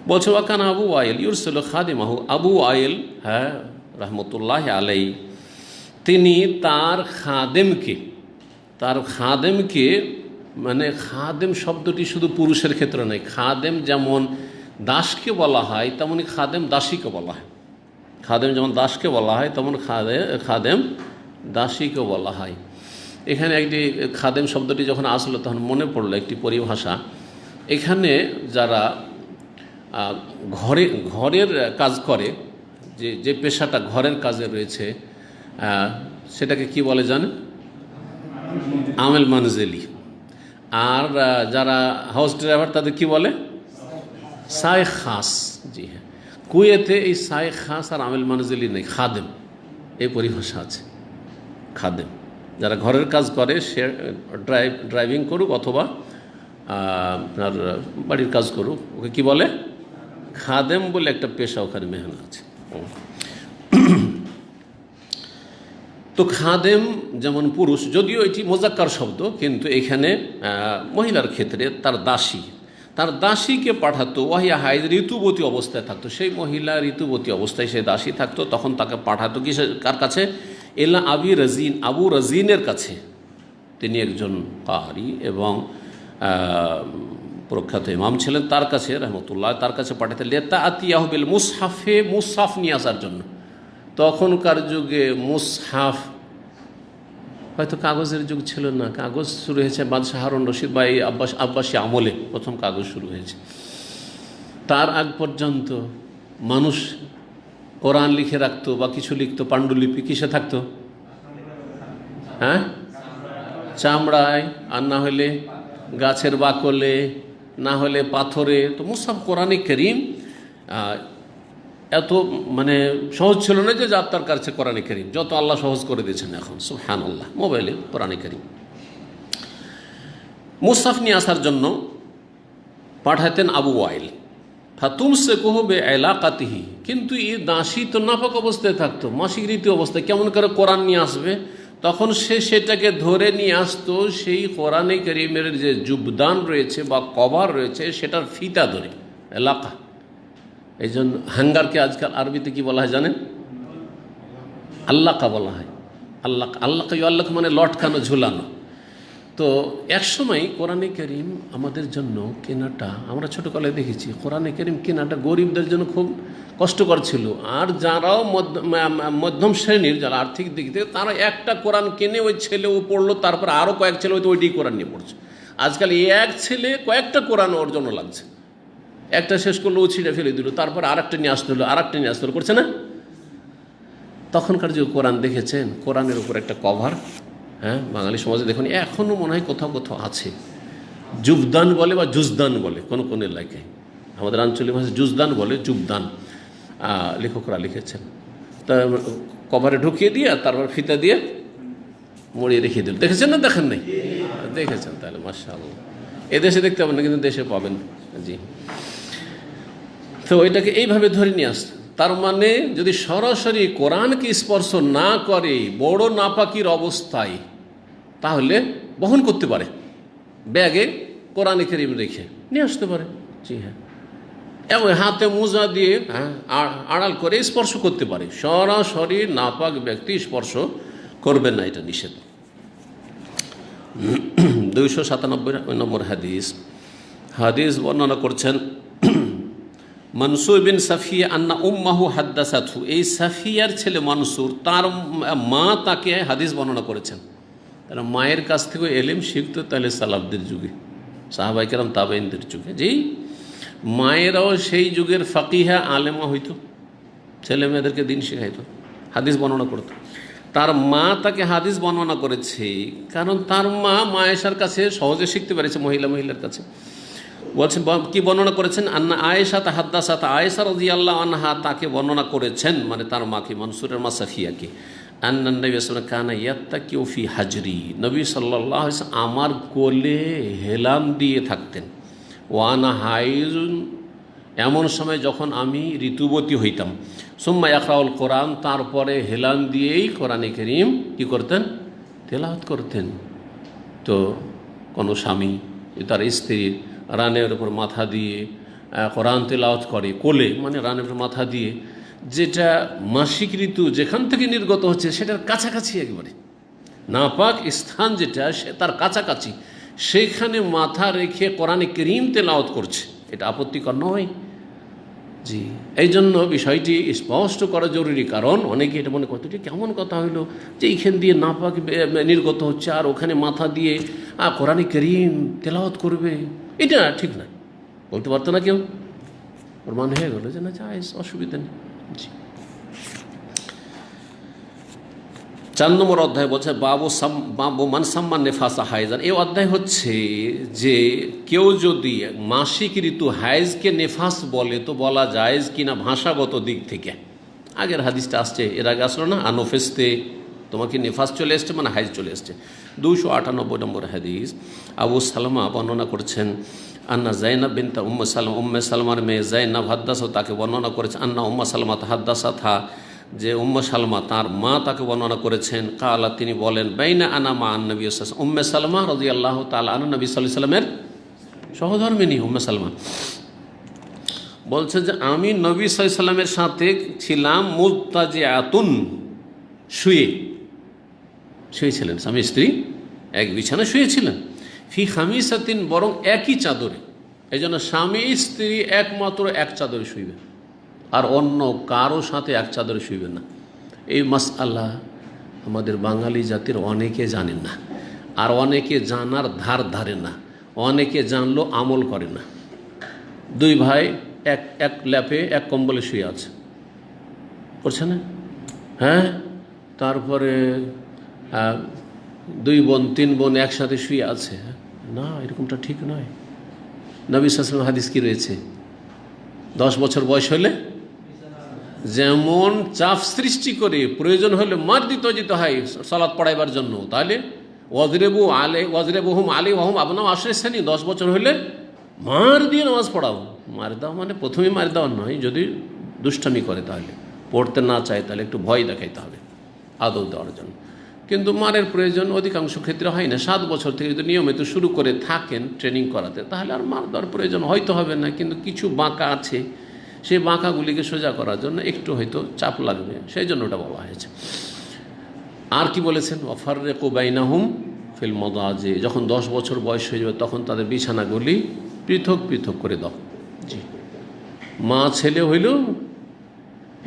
বলছে ওয়াকান আবু আয়েল ইউরসিলু খাদিমাহু, আবু আয়েল রহমতুল্লাহ আলাই তিনি তার খাদেমকে মানে খাদেম শব্দটি শুধু পুরুষের ক্ষেত্রে নয়, খাদেম যেমন দাসকে বলা হয় তেমনই খাদেম দাসীকে বলা হয়। খাদেম যেমন দাসকে বলা হয় তেমন খাদেম দাসীকে বলা হয়। এখানে একটি খাদেম শব্দটি যখন আসলো তখন মনে পড়লো একটি পরিভাষা। এখানে যারা ঘরের কাজ করে, যে পেশাটা ঘরের কাজে রয়েছে সেটাকে কি বলে জানেন? আমেল মানজেলি। আর যারা হাউস ড্রাইভার তাদের কি বলে? সায় খাস। জি হ্যাঁ, কুয়েতে এই সায় খাস আর আমেল মানজেলি নেই, খাদেম এই পরিভাষা আছে। খাদেম যারা ঘরের কাজ করে, সে ড্রাইভিং করুক অথবা আপনার বাড়ির কাজ করুক, ওকে কি বলে? খাদেম বলে একটা পেশা ওখানে মেহনত আছে। তো খাদেম যেমন পুরুষ, যদিও এটি মোজাক্কার শব্দ, কিন্তু এখানে মহিলার ক্ষেত্রে তার দাসীকে পাঠাতো ওয়াহিয়া হাইদ, ঋতুবতী অবস্থায় থাকতো। সেই মহিলা ঋতুবতী অবস্থায় সে দাসী থাকতো, তখন তাকে পাঠাতো কার কাছে? এলা আবু রাজিনের কাছে। তিনি একজন কারি এবং প্রখ্যাত ইমাম ছিলেন, তার কাছে রহমতুল্লাহ, তার কাছে পাঠাতে লেতা আতিয়াহ বিল মুসহাফে, মুসহাফ নিয়ে আসার জন্য। তখনকার যুগে মুসহাফ, হয়তো কাগজের যুগ ছিল না, কাগজ শুরু হয়েছে বাদশাহ হারুন রশিদ বা এই আব্বাসী আমলে প্রথম কাগজ শুরু হয়েছে। তার আগ পর্যন্ত মানুষ কোরআন লিখে রাখতো বা কিছু লিখতো, পাণ্ডুলিপি কিসে থাকতো? হ্যাঁ, চামড়ায়, আর না হলে গাছের বাকলে, না হলে পাথরে। তো মুসহাফ কোরআনে কারীম এত মানে সহজ ছিল না যে যার তার কাছে কোরআনে কারীম, যত আল্লাহ সহজ করে দিয়েছেন এখন সুবহানাল্লাহ, মোবাইলে কোরআনে কারীম। মুসহাফ নিয়ে আসার জন্য পাঠাতেন আবু ওয়াইল। ফাতুমসে কোহবে এলাকাতিহি, কিন্তু এই দাসী তো নাপাক অবস্থায় থাকতো, মাসিক রীতি অবস্থায়, কেমন করে কোরআন নিয়ে আসবে? তখন সে সেটাকে ধরে নিয়ে আসতো সেই কোরআনে কারীমের যে জুবদান রয়েছে বা কভার রয়েছে সেটার ফিতা ধরে, এলাকা। এই জন্য হ্যাঙ্গারকে আজকাল আরবিতে কি বলা হয় জানেন? আল্লাকা বলা হয়। আল্লাহ মানে লটকানো, ঝুলানো। তো একসময় কোরআনে কারীম আমাদের জন্য কেনাটা, আমরা ছোটোকালে দেখেছি কোরআনে কারীম কেনাটা গরিবদের জন্য খুব কষ্টকর ছিল। আর যারাও মধ্যম শ্রেণীর, যারা আর্থিক দিক থেকে, তারা একটা কোরআন কিনে ওই ছেলেও পড়লো, তারপর আরও কয়েক ছেলে হয়তো ওইটাই কোরআন নিয়ে পড়ছে। আজকাল এক ছেলে কয়েকটা কোরআন ওর জন্য লাগছে, একটা শেষ করলো ও ছিঁড়ে ফেলে দিল, তারপর আরেকটা নিয়ে আসতে হলো, আরেকটা নিয়ে আসতে হলো, করছে না? তখনকার যে কোরআন দেখেছেন, কোরআনের উপর একটা কভার, হ্যাঁ, বাঙালি সমাজে দেখুন এখনও মনে হয় কোথাও কোথাও আছে, জুবদান বলে বা জুজদান বলে কোন এলাকায়, আমাদের আঞ্চলিক ভাষায় জুজদান বলে, জুবদান লেখকরা লিখেছেন। তা কভারে ঢুকিয়ে দিয়ে তারপর ফিতা দিয়ে মুড়িয়ে রেখে দিল। দেখেছেন না? দেখেন নাই? দেখেছেন, তাহলে মাশাআল্লাহ। এদেশে দেখতে পাবেন না, কিন্তু দেশে পাবেন। জি, তো এটাকে এইভাবে ধরে নিয়ে আসত। তার মানে যদি সরাসরি কোরআনকে স্পর্শ না করে বড় নাপাকির অবস্থায়, তাহলে বহন করতে পারে, ব্যাগে কোরআনে কারীম রেখে নিয়ে আসতে পারে। জি হ্যাঁ, এবং হাতে মোজা দিয়ে আড়াল করে স্পর্শ করতে পারে। সরাসরি নাপাক ব্যক্তি স্পর্শ করবেন না, এটা নিষেধ। 297 নম্বর হাদিস। হাদিস বর্ণনা করছেন মনসুর বিন সাফিয়া আন্না উম্মাহু হাদ্দাসাতহু, এই সাফিয়ার ছেলে মনসুর, তার মা তাকে হাদিস বর্ণনা করেছেন। তারা মায়ের কাছ থেকে এলেম শিখতো তাহলে সালাফদের যুগে, সাহাবায়ে কেরাম তাবেঈনদের যুগে, যেই মায়েরাও সেই যুগের ফাকিহা আলেমা হইতো, ছেলে মেয়েদেরকে দিন শেখাইতো, হাদিস বর্ণনা করতো। তার মা তাকে হাদিস বর্ণনা করেছে, কারণ তার মা আয়েশার কাছে সহজে শিখতে পেরেছে, মহিলার কাছে। বলছেন কি বর্ণনা করেছেন, আন্না আয়েশা হাদ্দাসাত, আয়েশা রাদিয়াল্লাহু আনহা তাকে বর্ণনা করেছেন, মানে তার মাকে, মনসুরের মা সাফিয়াকে, আন্না নবী সাল্লাল্লাহু আলাইহি ওয়াসাল্লাম কানা ইয়াত্তাকিউ ফি হাজরি, নবী সাল্লাল্লাহু আলাইহি ওয়াসাল্লাম আমার কোলে হেলান দিয়ে থাকতেন। ওয়ানা হাইজুন, এমন সময় যখন আমি ঋতুবতী হইতাম। সুম্মা ইয়াকরাউল কোরআন, তারপরে হেলান দিয়েই কোরআনে কারীম কী করতেন, তেলাওয়াত করতেন। তো কোনো স্বামী তার স্ত্রীর রানের উপর মাথা দিয়ে কোরআন তেলাওয়াত করে কোলে, মানে রানের উপর মাথা দিয়ে, যেটা মাসিক ঋতু যেখান থেকে নির্গত হচ্ছে সেটার কাছাকাছি, একবারে নাপাক স্থান যেটা সে তার কাছাকাছি, সেখানে মাথা রেখে কোরআনে কারীম তেলাওয়াত করছে, এটা আপত্তিকর নয়। জি, এই জন্য বিষয়টি স্পষ্ট করা জরুরি, কারণ অনেকে এটা মনে করতো যে কেমন কথা হইলো যে এইখান দিয়ে নাপাক নির্গত হচ্ছে আর ওখানে মাথা দিয়ে কোরআনে কারীম তেলাওয়াত করবে, এটা ঠিক না, বলতে পারতো না কেউ, প্রমাণ হয়ে গেল যে না জায়েজ, অসুবিধা নেই। জি, 4 নম্বর অধ্যায় বলছে বাবু মান সাম্মান নেফাসা হাইজান। এই অধ্যায় হচ্ছে যে কেউ যদি মাসিক ঋতু হাইজকে নেফাস বলে তো বলা জায়েজ কিনা ভাষাগত দিক থেকে। আগের হাদিসটা আসছে, এর আগে আসলো না, আনোফেস্তে, তোমাকে নেফাস চলে এসছে মানে হাইজ চলে এসছে। 298 নম্বর হাদিস। আবু সালমা বর্ণনা করছেন আন্না জাইনাব বিনতা উম্মে সালমার মেয়ে জাইনাব হাদ্দাসা, তাকে বর্ণনা করেছে আন্না উম্মে সালমা হাদ্দাসা থা, যে উম্মে সালমা তার মা তাকে বর্ণনা করেছেন। কালা, তিনি বলেন, বাইনা আনা মা নবী সাল্লাল্লাহু আলাইহি ওয়াসাল্লাম, উম্মে সালমা রাদিয়াল্লাহু তাআলা আনহা নবী সাল্লাল্লাহু আলাইহি ওয়াসাল্লামের সহধর্মিণী উম্মে সালমা বলছে যে আমি নবী সাল্লাল্লাহু আলাইহি ওয়াসাল্লামের সাথে ছিলাম মুত্তাজিআতুন, শুয়েছিলেন, স্বামী স্ত্রী এক বিছানায় শুয়েছিলেন। ফি খামিসাতিন, বরং একই চাদরে, এই জন্য স্বামী স্ত্রী একমাত্র এক চাদরে শুইবে, আর অন্য কারো সাথে এক চাদরে শুইবে না। এই মাসআলা আমাদের বাঙালি জাতির অনেকে জানেন না, আর অনেকে জানার ধার ধারে না, অনেকে জানলো আমল করে না। 2 ভাই এক ল্যাপে এক কম্বলে শুয়ে আছে, করছে না? হ্যাঁ, তারপরে 2 বোন 3 বোন একসাথে শুয়ে আছে, না, এরকমটা ঠিক নয়। নবী সাল্লাল্লাহু আলাইহি ওয়াসাল্লাম হাদিস কি রয়েছে, 10 বছর বয়স হলে যেমন চাপ সৃষ্টি করে প্রয়োজন হলে মার দিতে হয় সালাত পড়াইবার জন্য, তাহলে ওয়াজরেবুহুম আলাইহিম আবনাউ 10 শ্রেণী, 10 বছর হলে মার দিয়ে নামাজ পড়াও। মার দাও মানে প্রথমে মার দেওয়া নয়, যদি দুষ্টামি করে তাহলে, পড়তে না চায় তাহলে একটু ভয় দেখাইতে হবে আদৌ দেওয়ার জন্য। কিন্তু মারের প্রয়োজন অধিকাংশ ক্ষেত্রে হয় না। 7 বছর থেকে যদি নিয়মিত শুরু করে থাকেন ট্রেনিং করাতে, তাহলে আর মার দেওয়ার প্রয়োজন হয়তো হবে না, কিন্তু কিছু বাঁকা আছে, সেই বাঁকাগুলিকে সোজা করার জন্য একটু হয়তো চাপ লাগবে, সেই জন্য ওটা বলা হয়েছে। আর কি বলেছেন, ওয়াফাররিকু বাইনাহুম ফিল মাদাজি, যখন 10 বছর বয়স হয়ে যাবে তখন তাদের বিছানাগুলি পৃথক পৃথক করে দাও। জি, মা ছেলে হইল,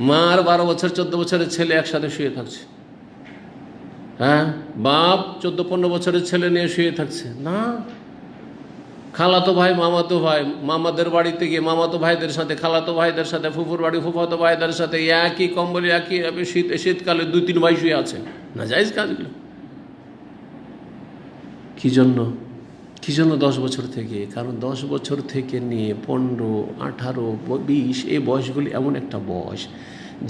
মার 12 বছর 14 বছরের ছেলে একসাথে শুয়ে থাকছে, হ্যাঁ, বাপ 14-15 বছরের ছেলে নিয়ে শুয়ে থাকছে না। খালাতো ভাই মামাতো ভাই, মামাদের বাড়িতে গিয়ে মামাতো ভাইদের সাথে, খালাতো ভাইদের সাথে, ফুফুর বাড়ি ফুফাতো ভাইদের সাথে একই কম্বলে একই শীতকালে 2-3 ভাই শুয়ে আছে, না জায়েজ কাজগুলো। কি জন্য 10 বছর থেকে? কারণ 10 বছর থেকে নিয়ে 15, 18, 20 এই বয়সগুলি এমন একটা বয়স,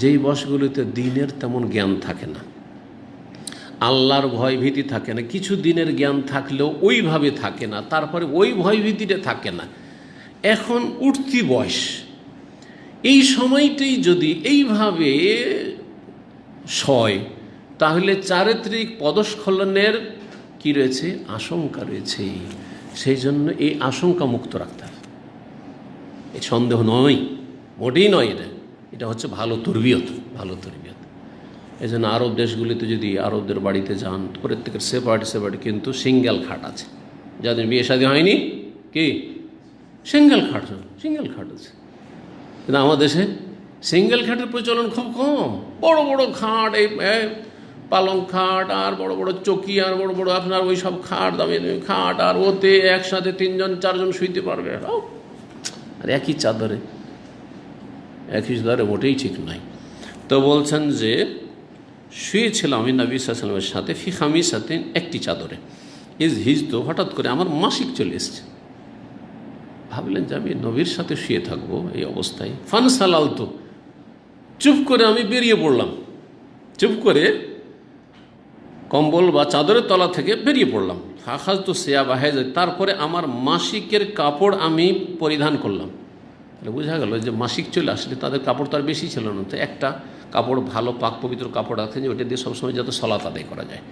যেই বয়সগুলিতে দিনের তেমন জ্ঞান থাকে না, আল্লাহর ভয় ভীতি থাকে না, কিছু দিনের জ্ঞান থাকলেও ওইভাবে থাকে না, তারপরে ওই ভয় ভীতিটা থাকে না। এখন উঠতি বয়স, এই সময়টাই যদি এইভাবে সয়, তাহলে চারিত্রিক পদস্খলনের কি রয়েছে, আশঙ্কা রয়েছে। সেই জন্য এই আশঙ্কা মুক্ত রাখতে হবে, এই সন্দেহ নয়, মোটেই নয়, এটা হচ্ছে ভালো তরবিয়ত। এই জন্য আরব দেশগুলিতে যদি আরবদের বাড়িতে যান, প্রত্যেকের সেপারেট কিন্তু সিঙ্গেল খাট আছে। যাদের বিয়ে শাদী হয়নি কি সিঙ্গেল খাট আছে। কিন্তু আমার দেশে সিঙ্গেল খাটের প্রচলন খুব কম। বড় বড় খাট, এই পালং খাট আর বড় বড় চকি আর বড় বড় আপনার ওই সব খাট, দামি দামি খাট, আর ওতে একসাথে 3জন 4জন শুইতে পারবে। আর একই চাদরে মোটেই ঠিক নাই। তো বলছেন যে শুয়েছিলাম আমি নবী সাল্লাল্লাহু আলাইহি ওয়াসাল্লামের সাথে ফি খামিসাতিন, একটি চাদরে। তো হঠাৎ করে আমার মাসিক চলে এসছে। ভাবলেন যে আমি নবীর সাথে শুয়ে থাকবো এই অবস্থায়। ফানসালালতু, চুপ করে আমি বেরিয়ে পড়লাম। চুপ করে কম্বল বা চাদরের তলা থেকে বেরিয়ে পড়লাম। ফাখাযতু সিয়াবা হায়জ, তারপরে আমার মাসিকের কাপড় আমি পরিধান করলাম। তাহলে বোঝা গেল যে মাসিক চলে আসলে তাদের কাপড় তো আর বেশি ছিল না, তো একটা কাপড় ভালো পাক পবিত্র কাপড় রাখতেন যে ওইটা দিয়ে সবসময় যাতে সলাত আদায় করা যায়।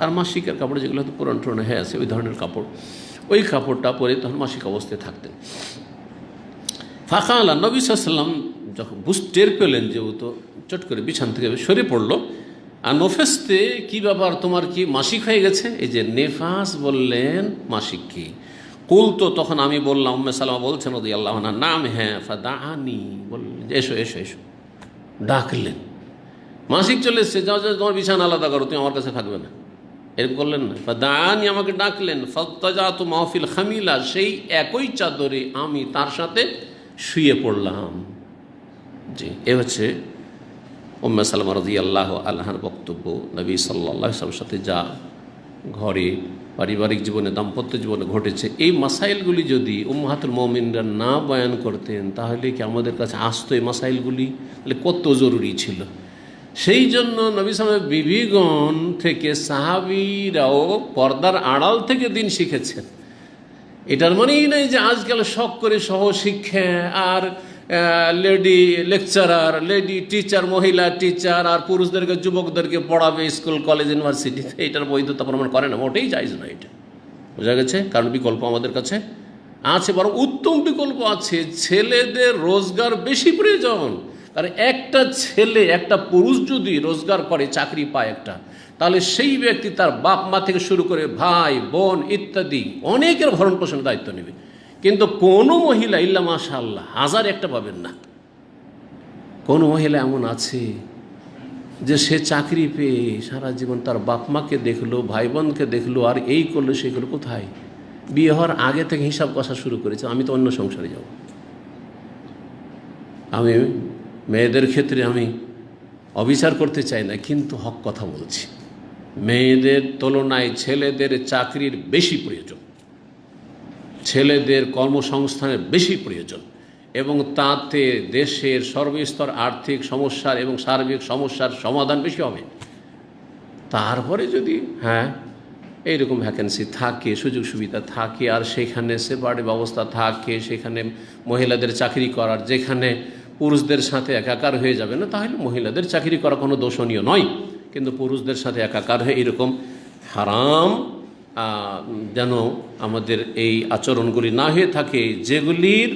আর মাসিকের কাপড় যেগুলো হয়তো পুরান টুরানো হয়ে আছে ওই ধরনের কাপড়, ওই কাপড়টা পরে তখন মাসিক অবস্থায় থাকতেন। ফাঁকা আল্লাহ নবী সাল্লাল্লাহু আলাইহি ওয়াসাল্লাম যখন টের পেলেন যে ও তো চট করে বিছান থেকে সরে পড়লো। আর নফেস্তে, কী ব্যাপার তোমার কি মাসিক হয়ে গেছে? এই যে নেফাস বললেন, মাসিক কি? কুল, তো তখন আমি বললাম, উম্মে সালামা বলছেন রাদিয়াল্লাহু আনহা, নাম হ্যাঁ, ফাদাআনি, বললেন এসো এসো এসো, ডাকলেন। মাসিক চলে এসছে, যাও যাও তোমার বিছানা আলাদা করো, তুমি আমার কাছে থাকবে না, এরকম করলেন না। ফাদাআনি, আমাকে ডাকলেন। ফাত্তাজাতু মাহফিল খামিলা, সেই একই চাদরে আমি তার সাথে শুয়ে পড়লাম। জি, এ হচ্ছে উম্মে সালামা রাদিয়াল্লাহু আনহার বক্তব্য। নবী সাল্লাল্লাহু আলাইহি ওয়াসাল্লামের সাথে যা ঘরে পারিবারিক জীবনে দাম্পত্য জীবনে ঘটেছে, এই মাসাইলগুলি যদি উম্মাহাতুল মুমিনরা না বয়ান করতেন তাহলে কি আমাদের কাছে আসতো এই মাসাইলগুলি? তাহলে কত জরুরি ছিল। সেই জন্য নবী সাল্লাল্লাহু আলাইহি বিবিগণ থেকে সাহাবীরাও পর্দার আড়াল থেকে দিন শিখেছেন। এটার মানেই নয় যে আজকাল শখ করে সহশিক্ষা আর লেডি লেকচারার, লেডি টিচার, মহিলা টিচার আর পুরুষদেরকে যুবকদেরকে পড়াবে স্কুল কলেজ ইউনিভার্সিটিতে, এটার বৈধতা প্রমাণ করে না, মোটেই যাইজ না এটা। বোঝা গেছে? কারণ বিকল্প আমাদের কাছে আছে, বরং উত্তম বিকল্প আছে। ছেলেদের রোজগার বেশি প্রয়োজন। কারণ একটা ছেলে, একটা পুরুষ যদি রোজগার করে, চাকরি পায় একটা, তাহলে সেই ব্যক্তি তার বাপ মা থেকে শুরু করে ভাই বোন ইত্যাদি অনেকের ভরণ পোষণের দায়িত্ব নেবে। কিন্তু কোনো মহিলা ইল্লা মাশাআল্লাহ 1000 একটা পাবেন না। কোনো মহিলা এমন আছে যে সে চাকরি পেয়ে সারা জীবন তার বাপ মাকে দেখলো, ভাই বোনকে দেখলো, আর এই করলো সেই করলো। কোথায়? বিয়ে হওয়ার আগে থেকে হিসাব কষা শুরু করেছে, আমি তো অন্য সংসারে যাব। আমি মেয়েদের ক্ষেত্রে আমি অবিচার করতে চাই না, কিন্তু হক কথা বলছি। মেয়েদের তুলনায় ছেলেদের চাকরির বেশি প্রয়োজন, ছেলেদের কর্মসংস্থানের বেশি প্রয়োজন, এবং তাতে দেশের সর্বস্তর আর্থিক সমস্যার এবং সার্বিক সমস্যার সমাধান বেশি হবে। তারপরে যদি এইরকম ভ্যাকেন্সি থাকে, সুযোগ সুবিধা থাকে, আর সেখানে সেপারেট ব্যবস্থা থাকে, সেখানে মহিলাদের চাকরি করার, যেখানে পুরুষদের সাথে একাকার হয়ে যাবে না, তাহলে মহিলাদের চাকরি করা কোনো দোষণীয় নয়। কিন্তু পুরুষদের সাথে একাকার হয়ে এরকম হারাম যেন আমাদের এই আচরণগুলি না হয়ে থাকে, যেগুলির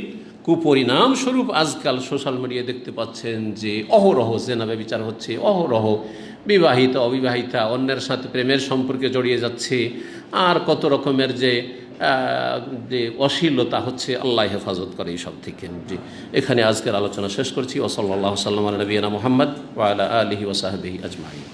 কুপরিণাম স্বরূপ আজকাল সোশ্যাল মিডিয়ায় দেখতে পাচ্ছেন যে অহরহ জেনা ব্যভিচার হচ্ছে, অহরহ বিবাহিত অবিবাহিতা অন্যের সাথে প্রেমের সম্পর্কে জড়িয়ে যাচ্ছে, আর কত রকমের যে অশ্লীলতা হচ্ছে। আল্লাহ হেফাজত করে এইসব থেকে। জি, এখানে আজকের আলোচনা শেষ করছি। ওয়া সাল্লাল্লাহু সাল্লাম আলা নবিয়িনা মুহাম্মদ ওয়া আলা আলিহি ওয়া সাহবিহি আজমাইন।